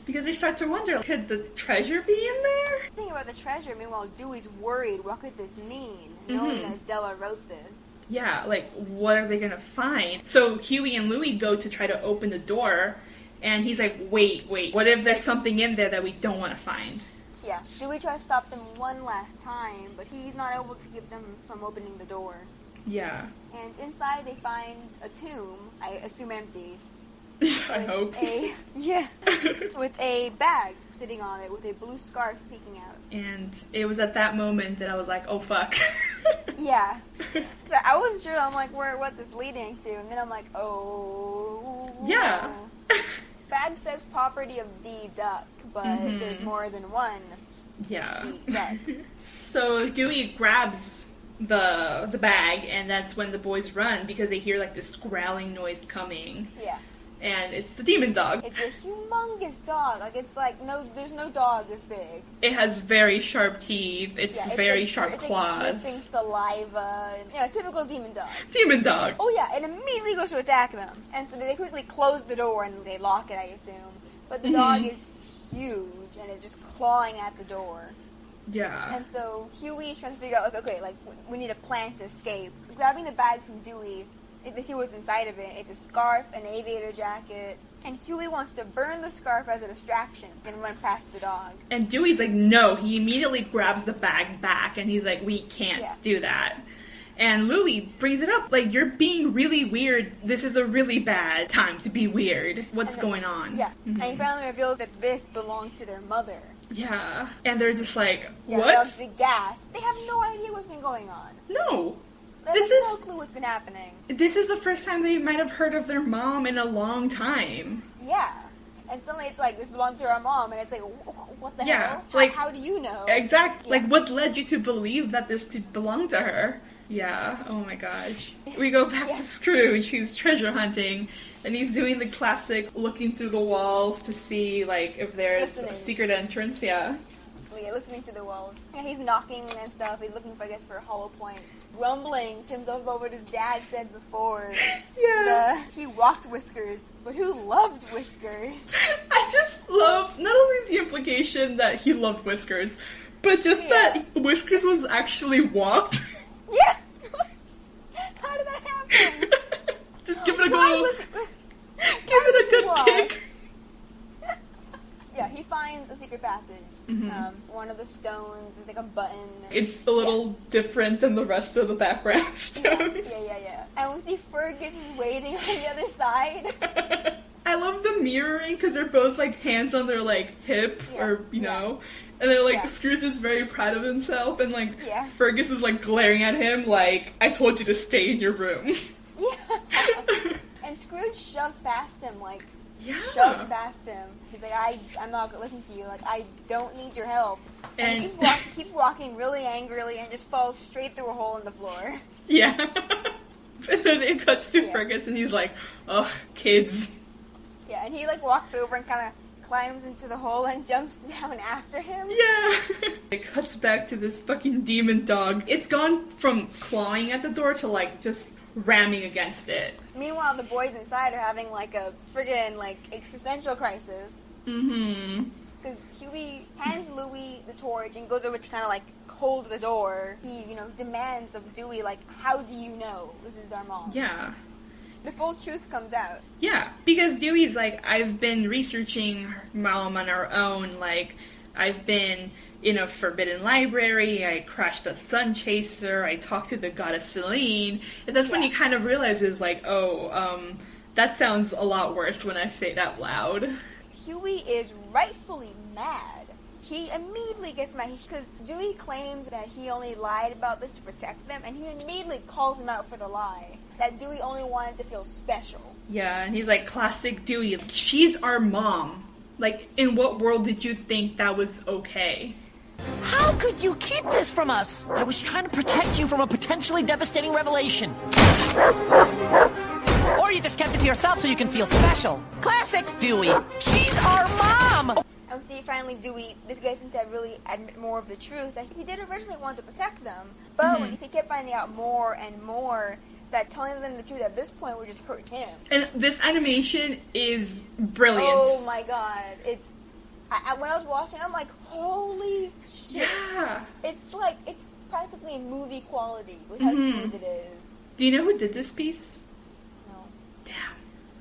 Because they start to wonder, could the treasure be in there? Think about the treasure. Meanwhile, Dewey's worried. What could this mean? Knowing that Della wrote this. Yeah, like, what are they gonna find? So Huey and Louie go to try to open the door, and he's like, wait, what if there's something in there that we don't want to find? Yeah, Dewey tries to stop them one last time, but he's not able to keep them from opening the door. Yeah. And inside they find a tomb, I assume empty. I hope. With a bag sitting on it with a blue scarf peeking out. And it was at that moment that I was like, oh fuck. Yeah. So I wasn't sure, I'm like, what's this leading to? And then I'm like, oh. Yeah. Bag says property of D. Duck, but there's more than one. Yeah. D. Duck. So Dewey grabs the bag, and that's when the boys run because they hear like this growling noise coming. Yeah. And it's the demon dog. It's a humongous dog. Like, it's like, there's no dog this big. It has very sharp teeth. It's very sharp claws. It's dripping saliva. Typical demon dog. Demon dog. Oh yeah, it immediately goes to attack them. And so they quickly close the door and they lock it, I assume. But the dog is huge and is just clawing at the door. Yeah. And so Huey's trying to figure out, we need a plan to escape. Grabbing the bag from Dewey, they see what's inside of it. It's a scarf, an aviator jacket, and Huey wants to burn the scarf as a distraction and run past the dog. And Dewey's like, no. He immediately grabs the bag back, and he's like, we can't do that. And Louie brings it up, like, you're being really weird. This is a really bad time to be weird. What's going on? Yeah, and he finally reveals that this belonged to their mother. Yeah, and they're just like, yeah, what? They all gasp. They have no idea what's been going on. No. They have no clue what's been happening. This is the first time they might have heard of their mom in a long time. Yeah. And suddenly it's like, this belongs to our mom, and it's like, what the hell? How do you know? Exactly. Yeah. Like, what led you to believe that this could belong to her? Yeah, oh my gosh. We go back to Scrooge, who's treasure hunting, and he's doing the classic looking through the walls to see, like, if there's a secret entrance, yeah, listening to the walls. Yeah, he's knocking and stuff, he's looking, for hollow points. Rumbling to himself about what his dad said before. Yeah. He walked Whiskers, but who loved Whiskers? I just love, not only the implication that he loved Whiskers, but just that Whiskers was actually walked. Yeah! What? How did that happen? Just give it a good kick. Yeah, he finds a secret passage. One of the stones is like a button. It's a little different than the rest of the background stones. Yeah. And we see Fergus is waiting on the other side. I love the mirroring because they're both like hands on their like hip or you know, and they're like Scrooge is very proud of himself and like Fergus is like glaring at him like I told you to stay in your room. And Scrooge shoves past him shoves past him. He's like I'm not gonna listen to you. Like I don't need your help. And he keeps walking really angrily and just falls straight through a hole in the floor. Yeah. And then it cuts to Fergus and he's like, ugh, kids. Yeah, and he like walks over and kind of climbs into the hole and jumps down after him. Yeah. It cuts back to this fucking demon dog. It's gone from clawing at the door to like just ramming against it. Meanwhile, the boys inside are having like a friggin' like existential crisis. Because Huey hands Louie the torch and goes over to kind of like hold the door. He, demands of Dewey like, how do you know this is our mom? Yeah. The full truth comes out. Yeah, because Dewey's like, I've been researching Mom on our own. Like, I've been in a forbidden library. I crashed the Sun Chaser. I talked to the goddess Selene. And that's when he kind of realizes, like, that sounds a lot worse when I say it out loud. Huey is rightfully mad. He immediately gets mad because Dewey claims that he only lied about this to protect them, and he immediately calls him out for the lie. That Dewey only wanted to feel special. Yeah, and he's like, classic Dewey. She's our mom. Like, in what world did you think that was okay? How could you keep this from us? I was trying to protect you from a potentially devastating revelation. Or you just kept it to yourself so you can feel special. Classic Dewey. She's our mom! And see, finally, Dewey, this gets him to really admit more of the truth, that he did originally want to protect them, but if he kept finding out more and more, that telling them the truth at this point would just hurt him. And this animation is brilliant. Oh my god. It's... when I was watching, I'm like, holy shit. Yeah. It's like, it's practically movie quality with how smooth it is. Do you know who did this piece? No. Damn.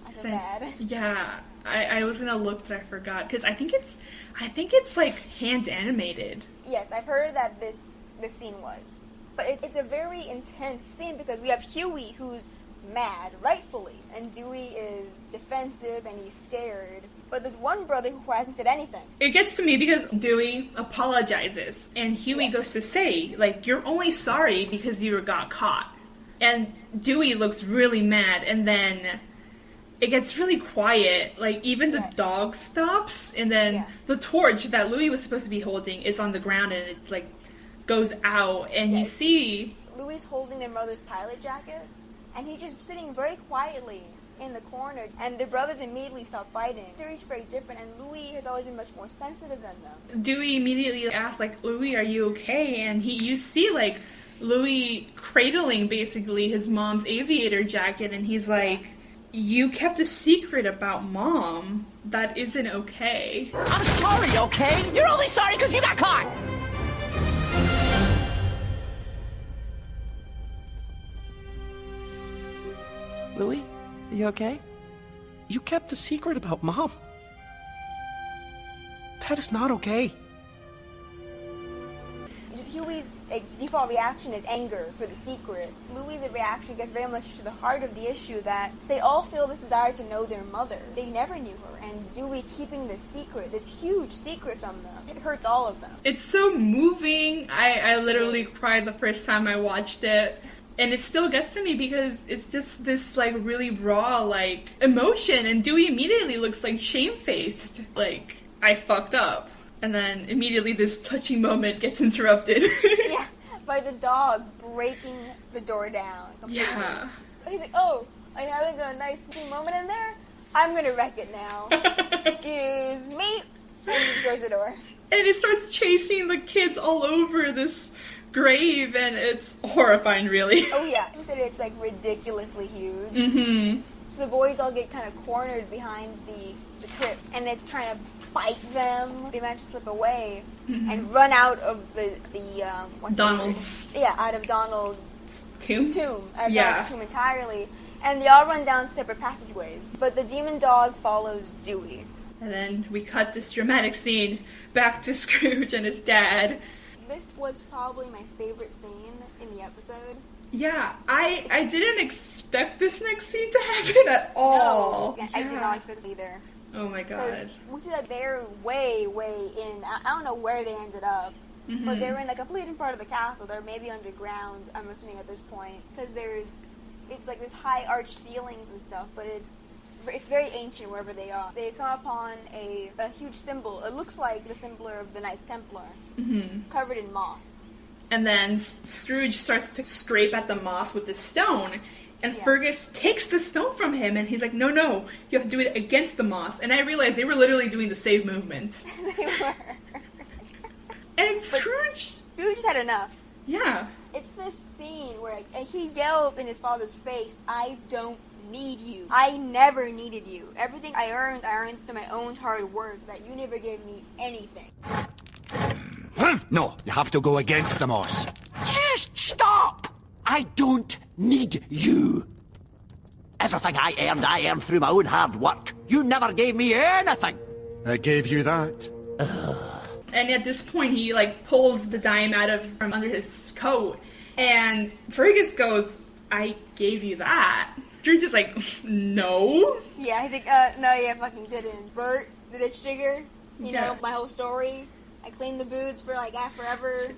I feel bad. Yeah. I was gonna look, but I forgot. Because I think it's like hand animated. Yes, I've heard that this scene was. But it's a very intense scene because we have Huey, who's mad, rightfully, and Dewey is defensive and he's scared. But there's one brother who hasn't said anything. It gets to me because Dewey apologizes, and Huey goes to say, like, you're only sorry because you got caught. And Dewey looks really mad, and then it gets really quiet. Like, even the dog stops, and then the torch that Louie was supposed to be holding is on the ground, and it, like, goes out, and you see... Louie's holding their mother's pilot jacket, and he's just sitting very quietly in the corner, and the brothers immediately stop fighting. They're each very different, and Louie has always been much more sensitive than them. Dewey immediately asks, like, Louie, are you okay? And you see, like, Louie cradling, basically, his mom's aviator jacket, and he's like, you kept a secret about Mom. That isn't okay. I'm sorry, okay? You're only sorry because you got caught! Louie, are you okay? You kept a secret about Mom. That is not okay. Huey's default reaction is anger for the secret. Louie's reaction gets very much to the heart of the issue that they all feel this desire to know their mother. They never knew her, and Dewey keeping this secret, this huge secret from them, it hurts all of them. It's so moving. I literally cried the first time I watched it. And it still gets to me because it's just this, like, really raw, like, emotion. And Dewey immediately looks, like, shamefaced. Like, I fucked up. And then immediately this touching moment gets interrupted. Yeah, by the dog breaking the door down completely. Yeah. He's like, oh, are you having a nice moment in there? I'm gonna wreck it now. Excuse me. And he closes the door. And it starts chasing the kids all over this grave, and it's horrifying, really. Oh yeah, you said it's like ridiculously huge. Mm-hmm. So the boys all get kind of cornered behind the crypt, and they're trying to bite them. They manage to slip away and run out of the what's Donald's. Out of Donald's tomb. Out of Donald's tomb entirely, and they all run down separate passageways. But the demon dog follows Dewey. And then we cut this dramatic scene back to Scrooge and his dad. This was probably my favorite scene in the episode. Yeah, I didn't expect this next scene to happen at all. No, I did not expect this either. Oh my god. We see that they're way in, I don't know where they ended up, but they're in a completely different part of the castle. They're maybe underground, I'm assuming at this point, because there's high arched ceilings and stuff, but it's very ancient wherever they are. They come upon a huge symbol. It looks like the symbol of the Knights Templar, covered in moss. And then Scrooge starts to scrape at the moss with the stone, and Fergus takes the stone from him, and he's like, no, you have to do it against the moss. And I realized they were literally doing the save movement. They were. And Scrooge just had enough. Yeah. It's this scene where he yells in his father's face, I don't need you. I never needed you. Everything I earned through my own hard work, that you never gave me anything. No, you have to go against the moss. Just stop! I don't need you. Everything I earned through my own hard work. You never gave me anything. I gave you that. And at this point, he, like, pulls the dime out from under his coat, and Fergus goes, I gave you that. Scrooge is like, no. Yeah, he's like, no, you fucking didn't. Bert, the ditch digger, you know, my whole story. I cleaned the boots for, like, forever,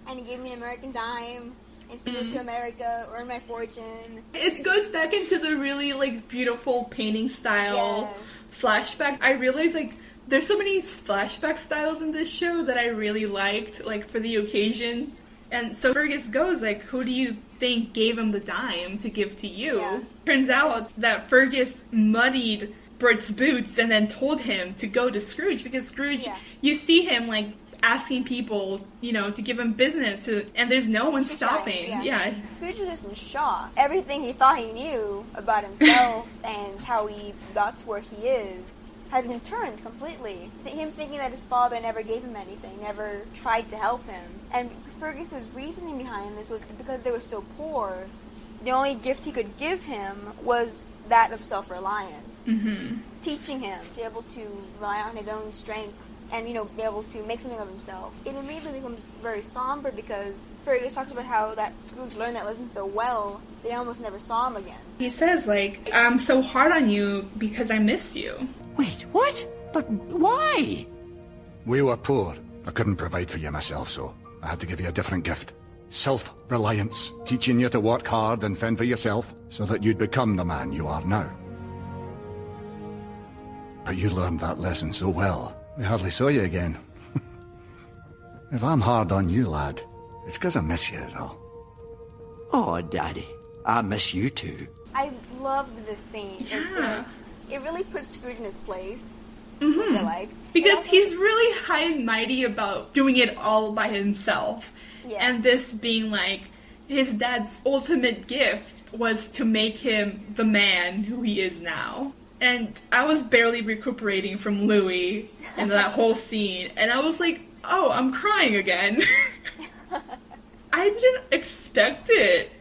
and he gave me an American dime, and moved to America, earned my fortune. It goes back into the really, like, beautiful painting style flashback. I realized, like, there's so many flashback styles in this show that I really liked, like, for the occasion. And so Fergus goes, like, who do you think gave him the dime to give to you? Yeah. Turns out that Fergus muddied Bert's boots and then told him to go to Scrooge, because Scrooge, you see him, like, asking people, you know, to give him business, and there's no one stopping. Yeah. Scrooge was just in shock. Everything he thought he knew about himself and how he got to where he is has been turned completely. Him thinking that his father never gave him anything, never tried to help him. And Fergus's reasoning behind this was because they were so poor, the only gift he could give him was that of self-reliance. Mm-hmm. Teaching him to be able to rely on his own strengths and, you know, be able to make something of himself. It immediately becomes very somber because Fergus talks about how that Scrooge learned that lesson so well, they almost never saw him again. He says, like, I'm so hard on you because I miss you. Wait, what? But why? We were poor. I couldn't provide for you myself, so I had to give you a different gift. Self-reliance, teaching you to work hard and fend for yourself, so that you'd become the man you are now. But you learned that lesson so well, we hardly saw you again. If I'm hard on you, lad, it's 'cause I miss you is all. Oh, Daddy, I miss you too. I loved this scene. Yeah. It's just, it really puts Scrooge in his place, Mm-hmm. which I liked. Because he's really high and mighty about doing it all by himself. Yes. And this being like, his dad's ultimate gift was to make him the man who he is now. And I was barely recuperating from Louie and that whole scene, and I was like, oh, I'm crying again. I didn't expect it.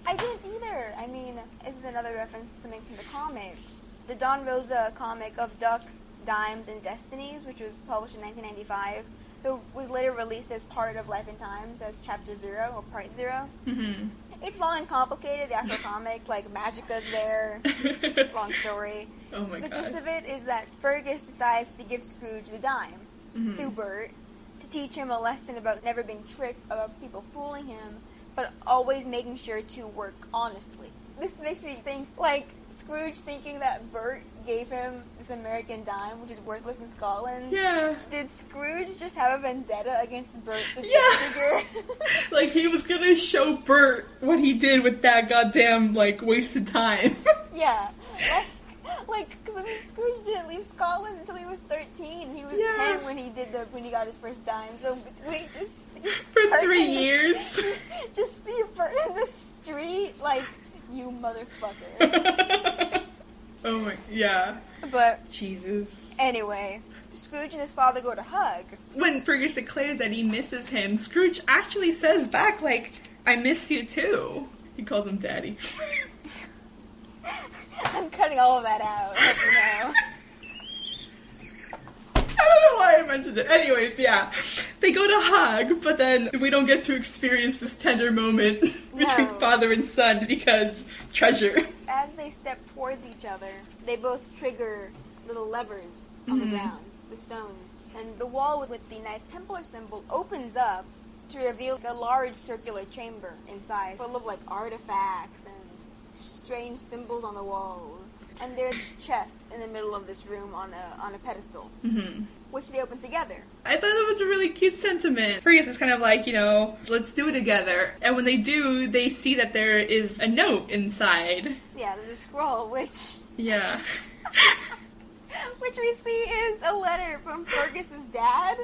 I didn't either. I mean, this is another reference to something from the comics. The Don Rosa comic of Ducks, Dimes, and Destinies, which was published in 1995, though was later released as part of Life and Times as Chapter 0 or Part 0. Mm-hmm. It's long and complicated, the actual comic, like Magica's there, long story. Oh my The god. gist of it is that Fergus decides to give Scrooge the dime through Bert to teach him a lesson about never being tricked, about people fooling him, but always making sure to work honestly. This makes me think, like, Scrooge thinking that Bert gave him this American dime, which is worthless in Scotland. Yeah. Did Scrooge just have a vendetta against Bert the Yeah. digger? Like, he was gonna show Bert what he did with that goddamn, like, wasted time. Yeah. Because I mean, Scrooge didn't leave Scotland until he was 13. He was 10 when he got his first dime. So between just For 3 years. Just see Bert in the street, like, you motherfucker. Oh my, yeah. But Jesus. Anyway, Scrooge and his father go to hug. When Fergus declares that he misses him, Scrooge actually says back, like, I miss you too. He calls him Daddy. I'm cutting all of that out, I hope you know. I don't know why I mentioned it. Anyways, yeah. They go to hug, but then we don't get to experience this tender moment between father and son because treasure. As they step towards each other, they both trigger little levers on the ground, the stones. And the wall with the Knights Templar symbol opens up to reveal a large circular chamber inside, full of, like, artifacts and strange symbols on the walls. And there's a chest in the middle of this room on a pedestal, which they open together. I thought it was a really cute sentiment. Fergus is kind of like, you know, let's do it together. And when they do, they see that there is a note inside. Yeah, there's a scroll, which... Yeah. which we see is a letter from Fergus's dad,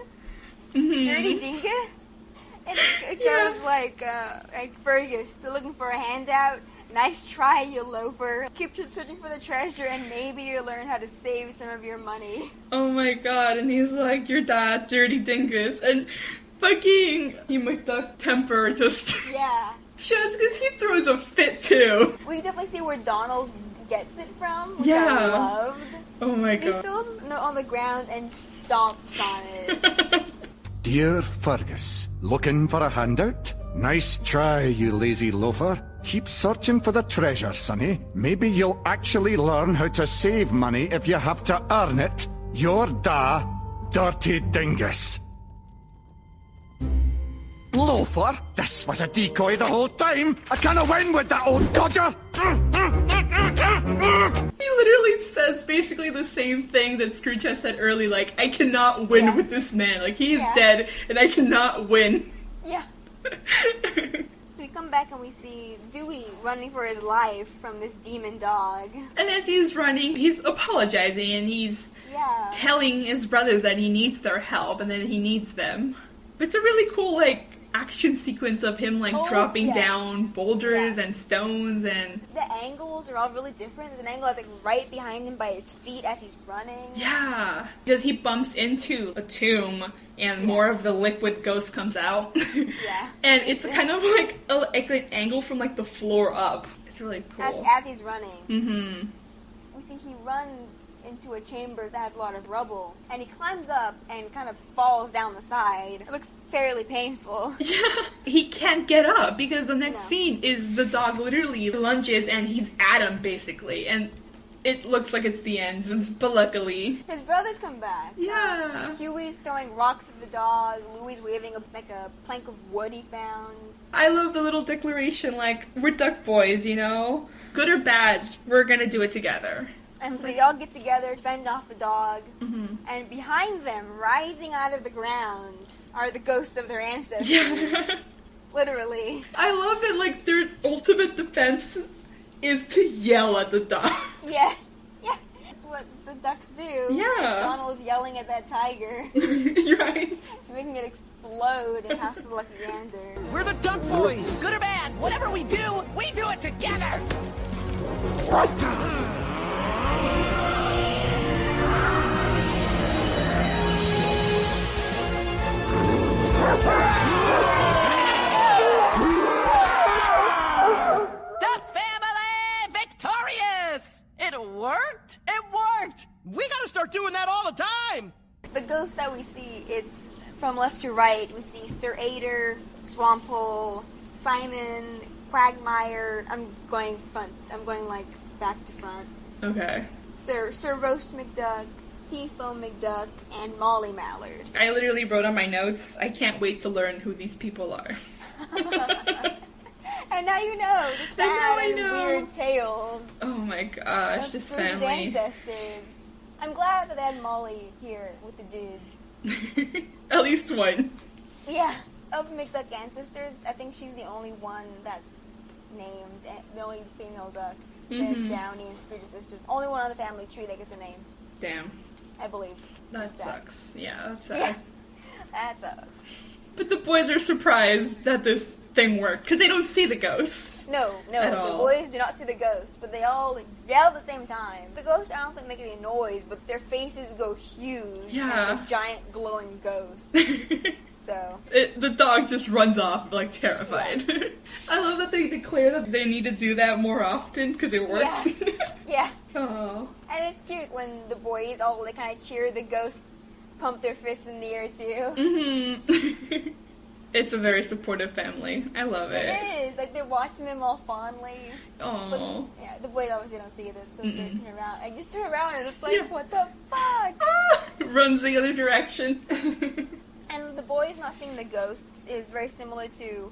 Dirty Dingus. And it goes like Fergus, still looking for a handout? Nice try, you loafer. Keep searching for the treasure and maybe you'll learn how to save some of your money. Oh my god, and he's like, your dad, Dirty Dingus. And fucking Huey McDuck temper just... Yeah. Just because he throws a fit too. We definitely see where Donald gets it from, which Yeah. I loved. Oh my He god. throws his note on the ground and stomps on it. Dear Fergus, looking for a handout? Nice try, you lazy loafer. Keep searching for the treasure, sonny. Maybe you'll actually learn how to save money if you have to earn it. Your da, Dirty Dingus. Loafer? This was a decoy the whole time. I can't win with that old codger. He literally says basically the same thing that Scrooge has said earlier, like, I cannot win with this man. Like, he's dead, and I cannot win. Yeah. So we come back and we see Dewey running for his life from this demon dog. And as he's running, he's apologizing, and he's telling his brothers that he needs their help, and that he needs them. It's a really cool, like, action sequence of him, like, dropping down boulders and stones, and... The angles are all really different. There's an angle that's, like, right behind him by his feet as he's running. Yeah, because he bumps into a tomb, and more of the liquid ghost comes out. Yeah. And it's kind of like an angle from, like, the floor up. It's really cool. As he's running. Mm-hmm. we see he runs into a chamber that has a lot of rubble, and he climbs up and kind of falls down the side. It looks fairly painful. Yeah, he can't get up because the next scene is the dog literally lunges and he's at him basically, and it looks like it's the end, but luckily his brothers come back. Yeah. Huey's throwing rocks at the dog. Louie's waving a plank of wood he found. I love the little declaration, like, we're duck boys, you know? Good or bad, we're gonna do it together. And so they all get together, fend off the dog, and behind them, rising out of the ground, are the ghosts of their ancestors. Yeah. Literally. I love it, like, their ultimate defense is to yell at the dog. Yes. Yeah. That's what the ducks do. Yeah. Donald's yelling at that tiger. You're right. Making it explode in House of the Lucky Gander. We're the Duck Boys! Good or bad, whatever we do it together! Duck family victorious! It worked! It worked! We gotta start doing that all the time! The ghosts that we see, it's from left to right. We see Sir Ader, Swampole, Simon, Quagmire. I'm going like back to front. Okay. Sir Roast McDuck, Seafoam McDuck, and Molly Mallard. I literally wrote on my notes, I can't wait to learn who these people are. And now you know the sad and weird tales. Oh my gosh, this Scrooge's family. ancestors. I'm glad that they had Molly here with the dudes. At least one. Yeah. Of McDuck ancestors, I think she's the only one that's named, the only female duck. Since Downey and Scrooge's sisters. Only one on the family tree that gets a name. Damn. I believe. That sucks. Yeah, that's sad. Yeah. That sucks. But the boys are surprised that this thing worked, because they don't see the ghost. No, at the all. boys do not see the ghost, but they all yell at the same time. The ghosts, I don't think make any noise, but their faces go huge. Yeah. And they're giant glowing ghosts. So the dog just runs off, like, terrified. Yeah. I love that they declare that they need to do that more often, because it worked. Yeah. Aww. And it's cute when the boys all, they kind of cheer the ghosts, pump their fists in the air, too. Mm-hmm. It's a very supportive family. I love it. It is. Like, they're watching them all fondly. Aww. But, yeah, the boys obviously don't see this because they turn around. I just turn around and it's like, what the fuck? Runs the other direction. And the boys not seeing the ghosts is very similar to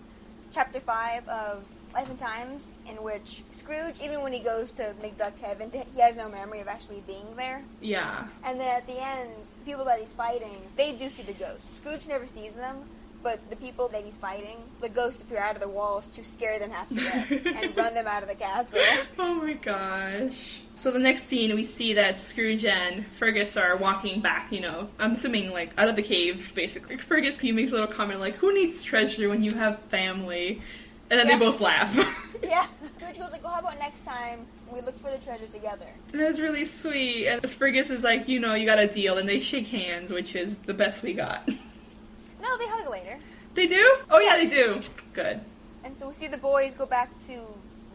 Chapter 5 of Life and Times, in which Scrooge, even when he goes to McDuck Heaven, he has no memory of actually being there. Yeah. And then at the end, the people that he's fighting, they do see the ghosts. Scrooge never sees them, but the people that he's fighting, the ghosts appear out of the walls to scare them half to death and run them out of the castle. Oh my gosh. So the next scene, we see that Scrooge and Fergus are walking back, you know, I'm assuming, like, out of the cave, basically. Fergus, he makes a little comment like, who needs treasure when you have family? And then they both laugh. Yeah. Scrooge goes like, well, how about next time we look for the treasure together? And it was really sweet. And Fergus is like, you know, you got a deal. And they shake hands, which is the best we got. No, they hug later. They do? Oh, yeah, they do. Good. And so we see the boys go back to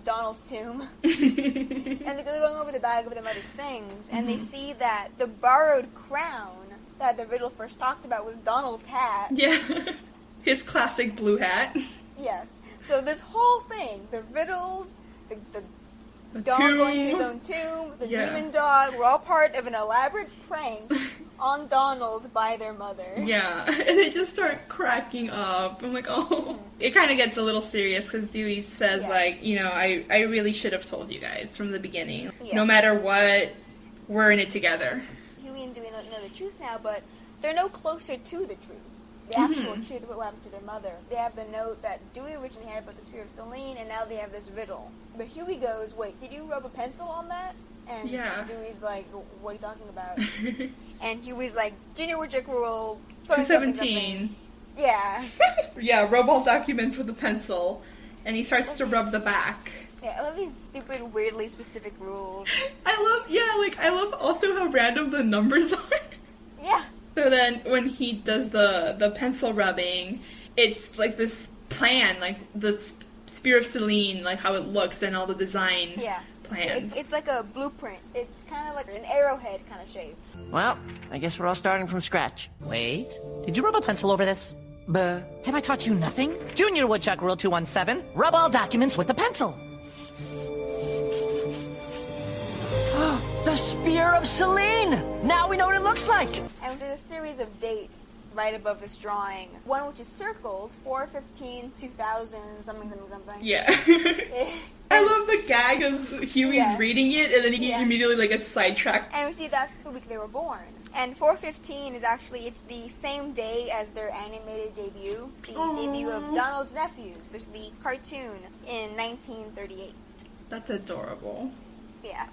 Donald's tomb. And they're going over the bag of their mother's things. And they see that the borrowed crown that the riddle first talked about was Donald's hat. Yeah. His classic blue hat. Yes. So this whole thing, the riddles, the dog tomb. going to his own tomb, the demon dog, were all part of an elaborate prank on Donald by their mother. Yeah, and they just start cracking up. I'm like, oh. It kind of gets a little serious because Dewey says, like, you know, I really should have told you guys from the beginning. Yeah. No matter what, we're in it together. Huey and Dewey know the truth now, but they're no closer to the truth. The actual truth of what happened to their mother. They have the note that Dewey originally had about the spirit of Celine, and now they have this riddle. But Huey goes, wait, did you rub a pencil on that? And Dewey's like, what are you talking about? And Huey's like, Junior Woodchuck Rule 217. Yeah. Yeah, rub all documents with a pencil, and he starts to rub the back. Yeah, I love these stupid, weirdly specific rules. I love also how random the numbers are. Yeah. So then, when he does the pencil rubbing, it's like this plan, like the Spear of Celine, like how it looks and all the design plans. It's like a blueprint. It's kind of like an arrowhead kind of shape. Well, I guess we're all starting from scratch. Wait, did you rub a pencil over this? Have I taught you nothing? Junior Woodchuck Rule 217, rub all documents with a pencil. The Spear of Selene! Now we know what it looks like! And there's a series of dates right above this drawing. One which is circled, 4/15/2000, something. Yeah. I love the gag as Huey's reading it, and then he immediately gets sidetracked. And we see that's the week they were born. And 4/15 is actually, it's the same day as their animated debut, the debut of Donald's Nephews, the cartoon, in 1938. That's adorable. Yeah.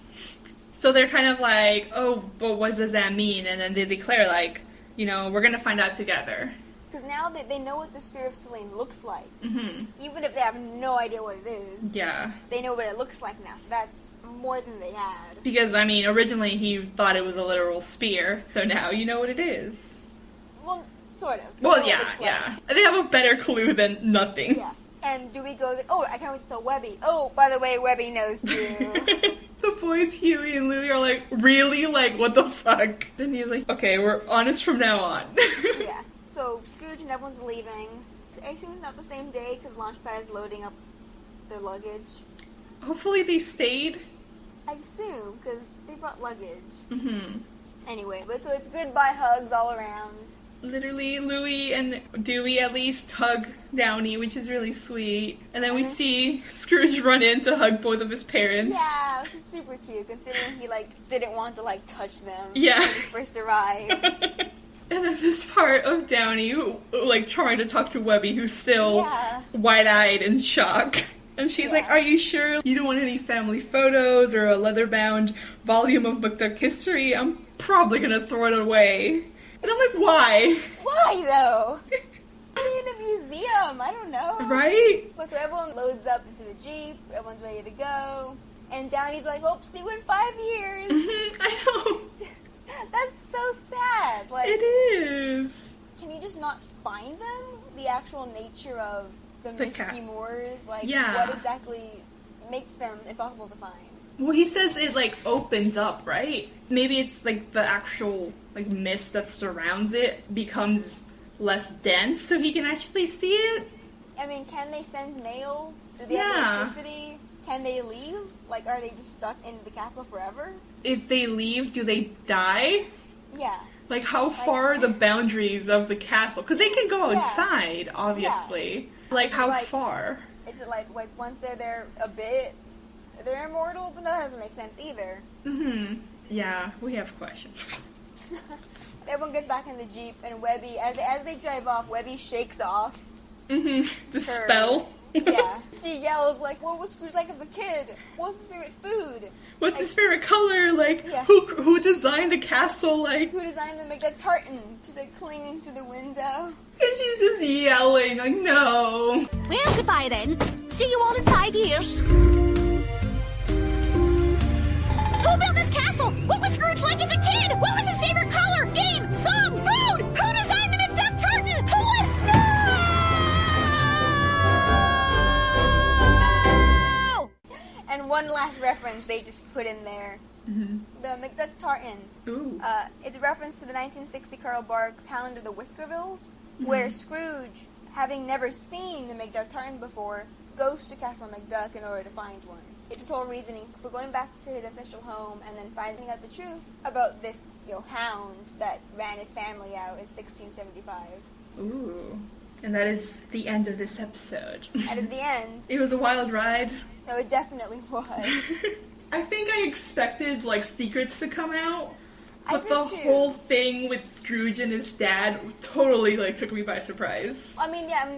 So they're kind of like, oh, but what does that mean? And then they declare, like, we're going to find out together. Because now they know what the Spear of Selene looks like. Mm-hmm. Even if they have no idea what it is. Yeah. They know what it looks like now, so that's more than they had. Because, originally he thought it was a literal spear, so now you know what it is. Well, sort of. Well, yeah. They have a better clue than nothing. Yeah. And Dewey goes, oh, I can't wait to tell Webby. Oh, by the way, Webby knows too. The boys, Huey and Louie, are like, really? Like, what the fuck? And he's like, okay, we're honest from now on. Yeah. So, Scrooge and everyone's leaving. I assume it's not the same day, because Launchpad is loading up their luggage. Hopefully they stayed. I assume, because they brought luggage. Mm-hmm. Anyway, but so it's goodbye hugs all around. Literally, Louie and Dewey at least hug Downy, which is really sweet. And then we see Scrooge run in to hug both of his parents. Yeah, which is super cute, considering he, didn't want to, touch them when he first arrived. And then this part of Downy, trying to talk to Webby, who's still wide-eyed in shock. And she's like, are you sure you don't want any family photos or a leather-bound volume of McDuck history? I'm probably gonna throw it away. And I'm like, why? Why, though? Put it in a museum. I don't know. Right? But so everyone loads up into the Jeep. Everyone's ready to go. And Downey's like, hope see you in 5 years. Mm-hmm, I know. That's so sad. It is. Can you just not find them? The actual nature of the Misty Moors? What exactly makes them impossible to find? Well, he says it, opens up, right? Maybe it's, the actual, mist that surrounds it becomes less dense so he can actually see it. Can they send mail? Do they have electricity? Can they leave? Are they just stuck in the castle forever? If they leave, do they die? Yeah. How far are the boundaries of the castle? Because they can go outside, obviously. Yeah. How far? Is it once they're there a bit, they're immortal? But that doesn't make sense either. Mm-hmm. Yeah, we have questions. Everyone gets back in the Jeep, and Webby, as they drive off, Webby shakes off the spell. Yeah. She yells, what was Scrooge like as a kid? What's his favorite food? What's his favorite color? Who designed the castle? Who designed the McDuck tartan? She's, clinging to the window. And she's just yelling, no. Well, goodbye then. See you all in 5 years. Who built this castle? What was Scrooge like as a kid? What was his favorite color, game, song, food? Who designed the McDuck tartan? Who would... No! And one last reference they just put in there. Mm-hmm. The McDuck tartan. Ooh. It's a reference to the 1960 Carl Barks Howland of the Whiskervilles, where Scrooge, having never seen the McDuck tartan before, goes to Castle McDuck in order to find one. It's his whole reasoning for going back to his ancestral home and then finding out the truth about this, hound that ran his family out in 1675. Ooh. And that is the end of this episode. That is the end. It was a wild ride. No, it definitely was. I think I expected, secrets to come out. But the too. whole thing with Scrooge and his dad totally, took me by surprise.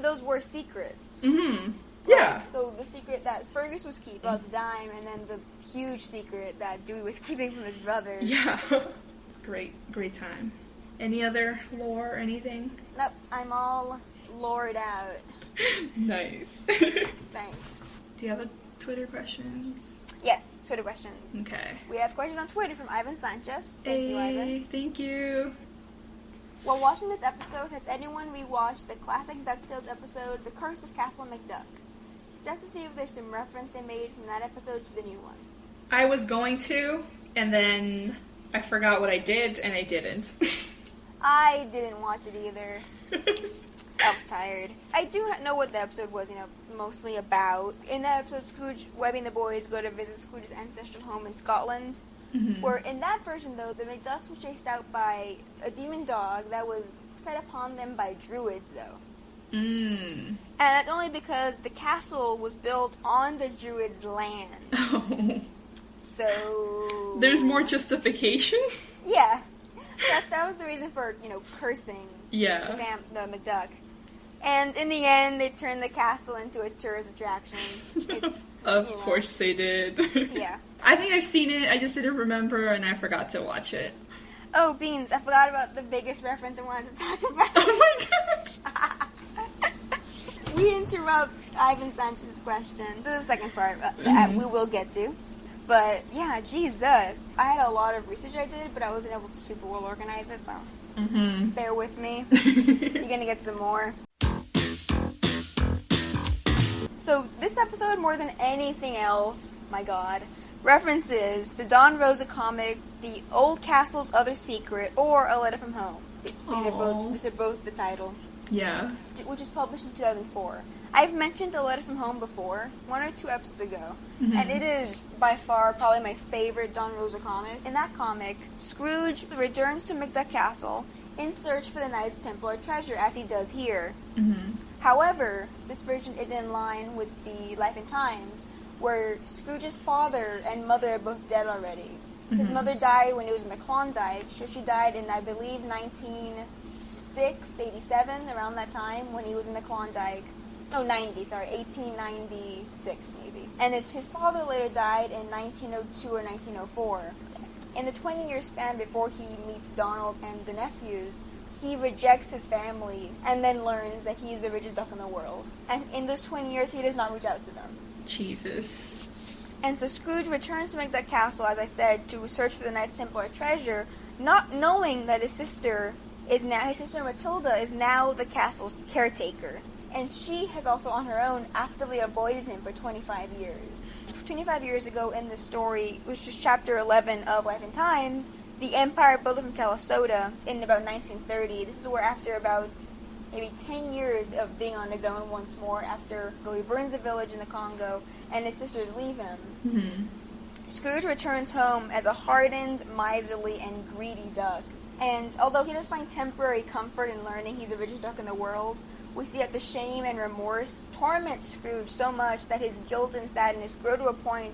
Those were secrets. Mm-hmm. Yeah. So the secret that Fergus was keeping about the dime, and then the huge secret that Dewey was keeping from his brothers. Yeah. Great time. Any other lore or anything? Nope, I'm all lored out. Nice. Thanks. Do you have a Twitter questions? Yes, Twitter questions. Okay. We have questions on Twitter from Ivan Sanchez. Thank you, Ivan. Thank you. While watching this episode, has anyone rewatched the classic DuckTales episode, The Curse of Castle McDuck? Just to see if there's some reference they made from that episode to the new one. I was going to, and then I forgot what I did, and I didn't. I didn't watch it either. I was tired. I do know what the episode was, mostly about. In that episode, Scrooge, Webby, and the boys go to visit Scrooge's ancestral home in Scotland. Mm-hmm. Where in that version, though, the McDucks were chased out by a demon dog that was set upon them by druids, though. And that's only because the castle was built on the druids' land. Oh. So... There's more justification? Yeah. That was the reason for, cursing the McDuck. And in the end, they turned the castle into a tourist attraction. Of course they did. Yeah. I think I've seen it, I just didn't remember, and I forgot to watch it. Oh, Beans, I forgot about the biggest reference I wanted to talk about. Oh my gosh! We interrupt Ivan Sanchez's question. This is the second part that we will get to. But, yeah, Jesus. I had a lot of research I did, but I wasn't able to super well organize it, so bear with me. You're gonna get some more. So, this episode, more than anything else, my god, references the Don Rosa comic, The Old Castle's Other Secret, or A Letter from Home. These are both the title. Yeah. Which is published in 2004. I've mentioned A Letter from Home before, 1 or 2 episodes ago, and it is by far probably my favorite Don Rosa comic. In that comic, Scrooge returns to McDuck Castle in search for the Knights Templar treasure, as he does here. However, this version is in line with the Life and Times, where Scrooge's father and mother are both dead already. His mother died when he was in the Klondike, so she died in, I believe, 87, around that time, when he was in the Klondike. 1896 maybe. And his father later died in 1902 or 1904. In the 20-year span before he meets Donald and the nephews, he rejects his family and then learns that he's the richest duck in the world. And in those 20 years, he does not reach out to them. Jesus. And so Scrooge returns to McDuck Castle, as I said, to search for the Knights Templar treasure, not knowing that his sister Matilda is now the castle's caretaker. And she has also on her own actively avoided him for 25 years. 25 years ago in the story, which is chapter 11 of Life and Times, the Empire built from Calisota in about 1930. This is where after about maybe 10 years of being on his own once more, after he burns a village in the Congo and his sisters leave him, Scrooge returns home as a hardened, miserly, and greedy duck. And although he does find temporary comfort in learning he's the richest duck in the world, we see that the shame and remorse torment Scrooge so much that his guilt and sadness grow to a point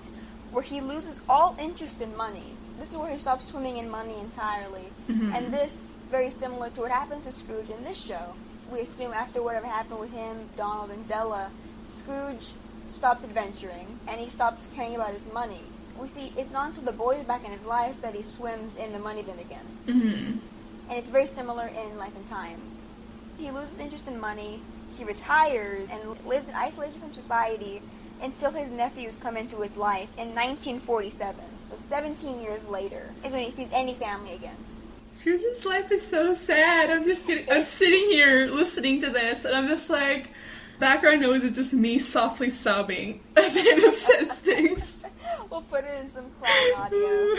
where he loses all interest in money. This is where he stops swimming in money entirely. And this, very similar to what happens to Scrooge in this show. We assume after whatever happened with him, Donald, and Della, Scrooge stopped adventuring, and he stopped caring about his money. We see it's not until the boys back in his life that he swims in the money bin again. And it's very similar in Life and Times. He loses interest in money, he retires, and lives in isolation from society until his nephews come into his life in 1947. So 17 years later is when he sees any family again. Scrooge's life is so sad. I'm sitting here listening to this, and I'm just like, background noise is just me softly sobbing as Anna says things. We'll put it in some crying audio.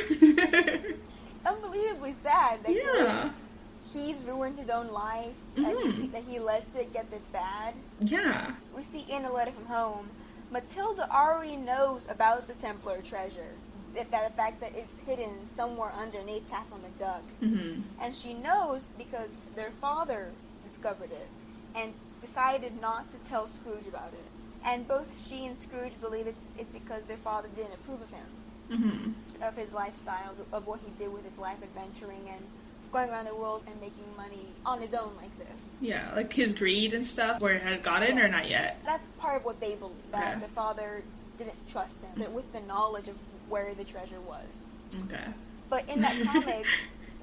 It's unbelievably sad that he's ruined his own life, that he lets it get this bad. Yeah. We see in A Letter from Home, Matilda already knows about the Templar treasure. The fact that it's hidden somewhere underneath Castle McDuck. And she knows because their father discovered it and decided not to tell Scrooge about it. And both she and Scrooge believe it's because their father didn't approve of him, of his lifestyle, of what he did with his life, adventuring and going around the world and making money on his own like this. Yeah, like his greed and stuff, where it had gotten or not yet? That's part of what they believe, that the father didn't trust him, that with the knowledge of where the treasure was. Okay. But in that comic,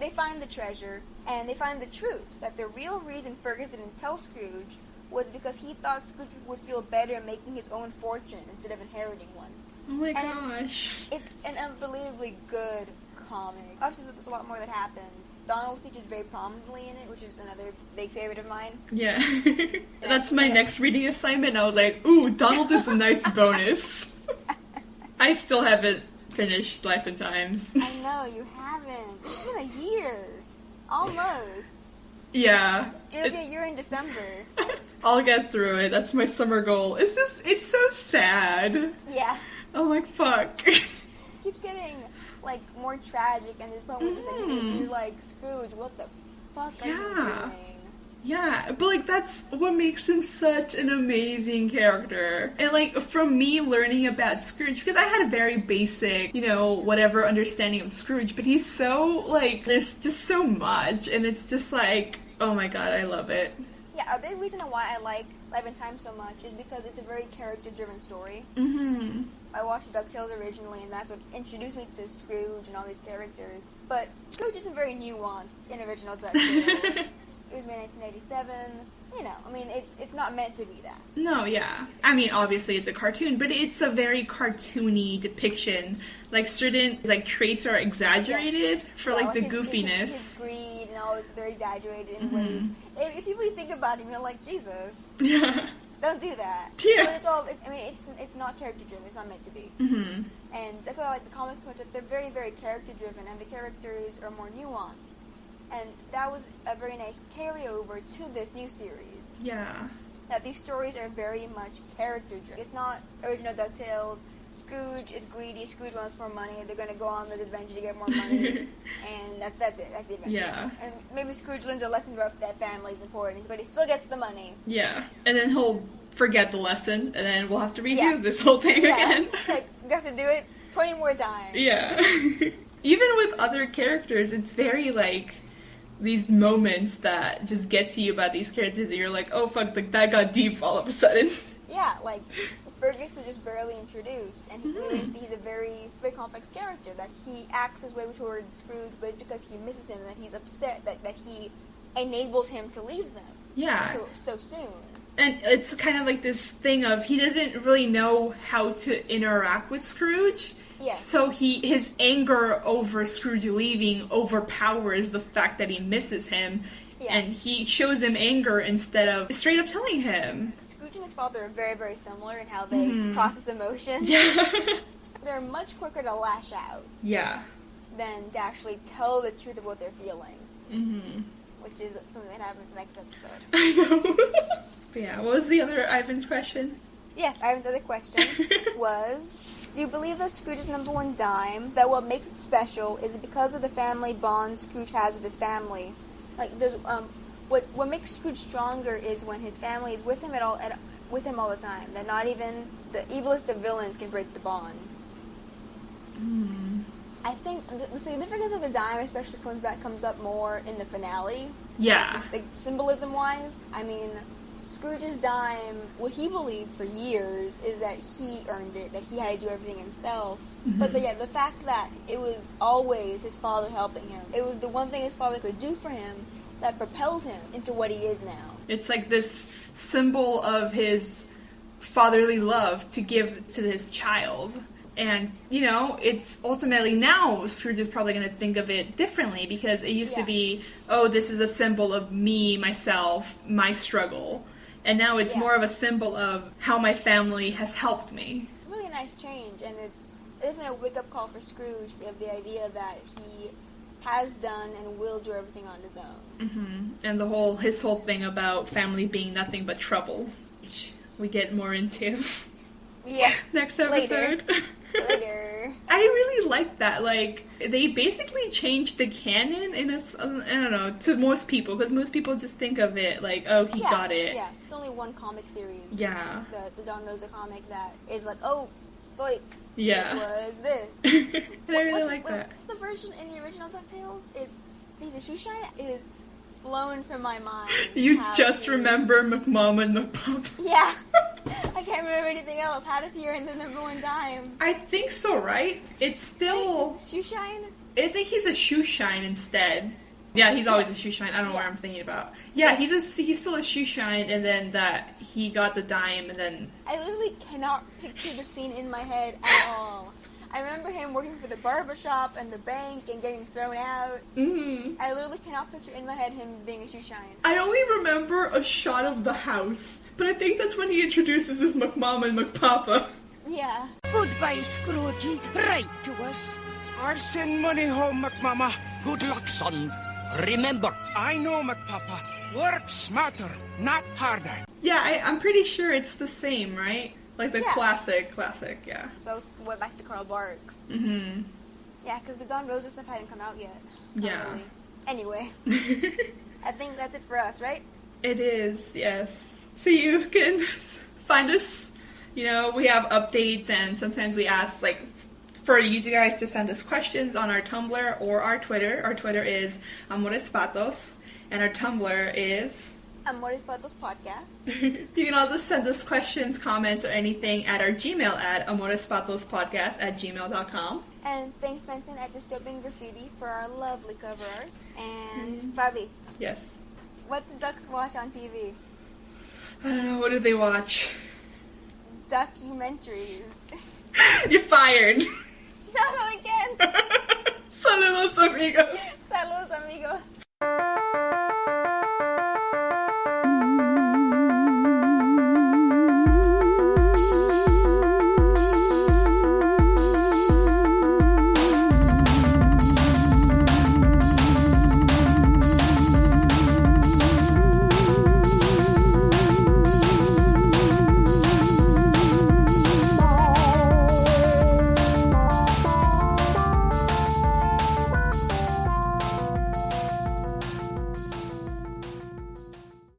they find the treasure, and they find the truth, that the real reason Fergus didn't tell Scrooge was because he thought Scrooge would feel better making his own fortune instead of inheriting one. Oh my gosh. It's an unbelievably good comic. Obviously, there's a lot more that happens. Donald features very prominently in it, which is another big favorite of mine. Yeah. That's my next reading assignment. I was like, ooh, Donald is a nice bonus. I still haven't finished Life and Times. I know, you haven't. It's been a year. Almost. Yeah. It'll be a year in December. I'll get through it. That's my summer goal. It's so sad. Yeah. I'm like, fuck. It keeps getting, like, more tragic, and there's point where it's like, you're like, Scrooge, what the fuck are you doing? Yeah, but, like, that's what makes him such an amazing character. And, like, from me learning about Scrooge, because I had a very basic, whatever understanding of Scrooge, but he's so, like, there's just so much, and it's just like, oh my god, I love it. Yeah, a big reason why I like Life and Time so much is because it's a very character-driven story. Mm-hmm. I watched DuckTales originally, and that's what introduced me to Scrooge and all these characters. But Scrooge isn't very nuanced in original DuckTales. It was made in 1987. I mean, it's not meant to be that. No, yeah. I mean, obviously it's a cartoon, but it's a very cartoony depiction. Like, certain, like, traits are exaggerated for, like, the goofiness. His greed and all this, they're exaggerated in ways. If you really think about it, you're like, Jesus. Yeah. Don't do that. Yeah. But it's all, it's not character-driven. It's not meant to be. Mm-hmm. And that's why I like the comics so much, that they're very, very character-driven, and the characters are more nuanced. And that was a very nice carryover to this new series. Yeah. That these stories are very much character-driven. It's not original DuckTales. Scrooge is greedy. Scrooge wants more money. They're going to go on the adventure to get more money. And that's it. That's the adventure. Yeah. And maybe Scrooge learns a lesson about that family is important, but he still gets the money. Yeah. And then he'll forget the lesson, and then we'll have to redo this whole thing again. Like, we have to do it 20 more times. Yeah. Even with other characters, it's very, like, these moments that just get to you about these characters that you're like, oh fuck, like, that got deep all of a sudden. Yeah, like, Fergus is just barely introduced, and he's a very, very complex character, that he acts his way towards Scrooge, but it's because he misses him, and that he's upset that he enabled him to leave them. Yeah. So soon. And it's kind of like this thing of, he doesn't really know how to interact with Scrooge. Yeah. So his anger over Scrooge leaving overpowers the fact that he misses him. Yeah. And he shows him anger instead of straight up telling him. Scrooge and his father are very, very similar in how they process emotions. Yeah. They're much quicker to lash out. Yeah. Than to actually tell the truth of what they're feeling. Mm-hmm. Which is something that happens in the next episode. I know. But yeah, what was the other Ivan's question? Yes, Ivan's other question was, do you believe that Scrooge's #1 dime, that what makes it special is because of the family bond Scrooge has with his family? Like, there's, what makes Scrooge stronger is when his family is with him with him all the time. That not even the evilest of villains can break the bond. I think the significance of the dime especially comes up more in the finale. Yeah. Like, symbolism-wise, I mean, Scrooge's dime, what he believed for years is that he earned it, that he had to do everything himself. Mm-hmm. But the fact that it was always his father helping him, it was the one thing his father could do for him that propelled him into what he is now. It's like this symbol of his fatherly love to give to his child. And, it's ultimately now Scrooge is probably going to think of it differently, because it used to be, oh, this is a symbol of me, myself, my struggle. And now it's more of a symbol of how my family has helped me. Really a nice change, and it's definitely a wake-up call for Scrooge of the idea that he has done and will do everything on his own. Mm-hmm. And his whole thing about family being nothing but trouble, which we get more into. Yeah. Next episode. Later. I really like that. Like, they basically changed the canon in I don't know, to most people, because most people just think of it like, oh, he got it. Yeah, it's only one comic series. Yeah. The Don Rosa comic that is like, oh, psych. Yeah. It was this. And I really like that. What's the version in the original DuckTales? He's a shoe shine? It is flown from my mind. You just remember McMom and McPop. Yeah. I can't remember anything else. How does he earn the #1 dime? I think so, right? It's still... Shoe shine? I think he's a shoe shine instead. Yeah, he's always a shoe shine. I don't know what I'm thinking about. Yeah, he's still a shoe shine, and then that he got the dime, and then... I literally cannot picture the scene in my head at all. I remember him working for the barbershop and the bank and getting thrown out. Mm-hmm. I literally cannot picture in my head him being a shoe shine. I only remember a shot of the house, but I think that's when he introduces his McMom and McPapa. Yeah. Goodbye, Scroogey. Write to us. I'll send money home, McMama. Good luck, son. Remember. I know, McPapa. Work smarter, not harder. Yeah, I'm pretty sure it's the same, right? Like the Yeah. classic, yeah. That was way back to Carl Barks. Mm-hmm. Yeah, because the Dawn Roses stuff hadn't come out yet. Yeah. Really. Anyway. I think that's it for us, right? It is, yes. So you can find us, we have updates, and sometimes we ask, for you guys to send us questions on our Tumblr or our Twitter. Our Twitter is Amores Patos, and our Tumblr is... Amores Patos Podcast. You can also send us questions, comments, or anything at our Gmail at amorespatospodcast@gmail.com. And thanks, Fenton, at Dystopian Graffiti for our lovely cover art. And Faby. Yes. What do ducks watch on TV? I don't know, what do they watch? Documentaries. You're fired. No, again. Saludos, amigos. Saludos, amigos.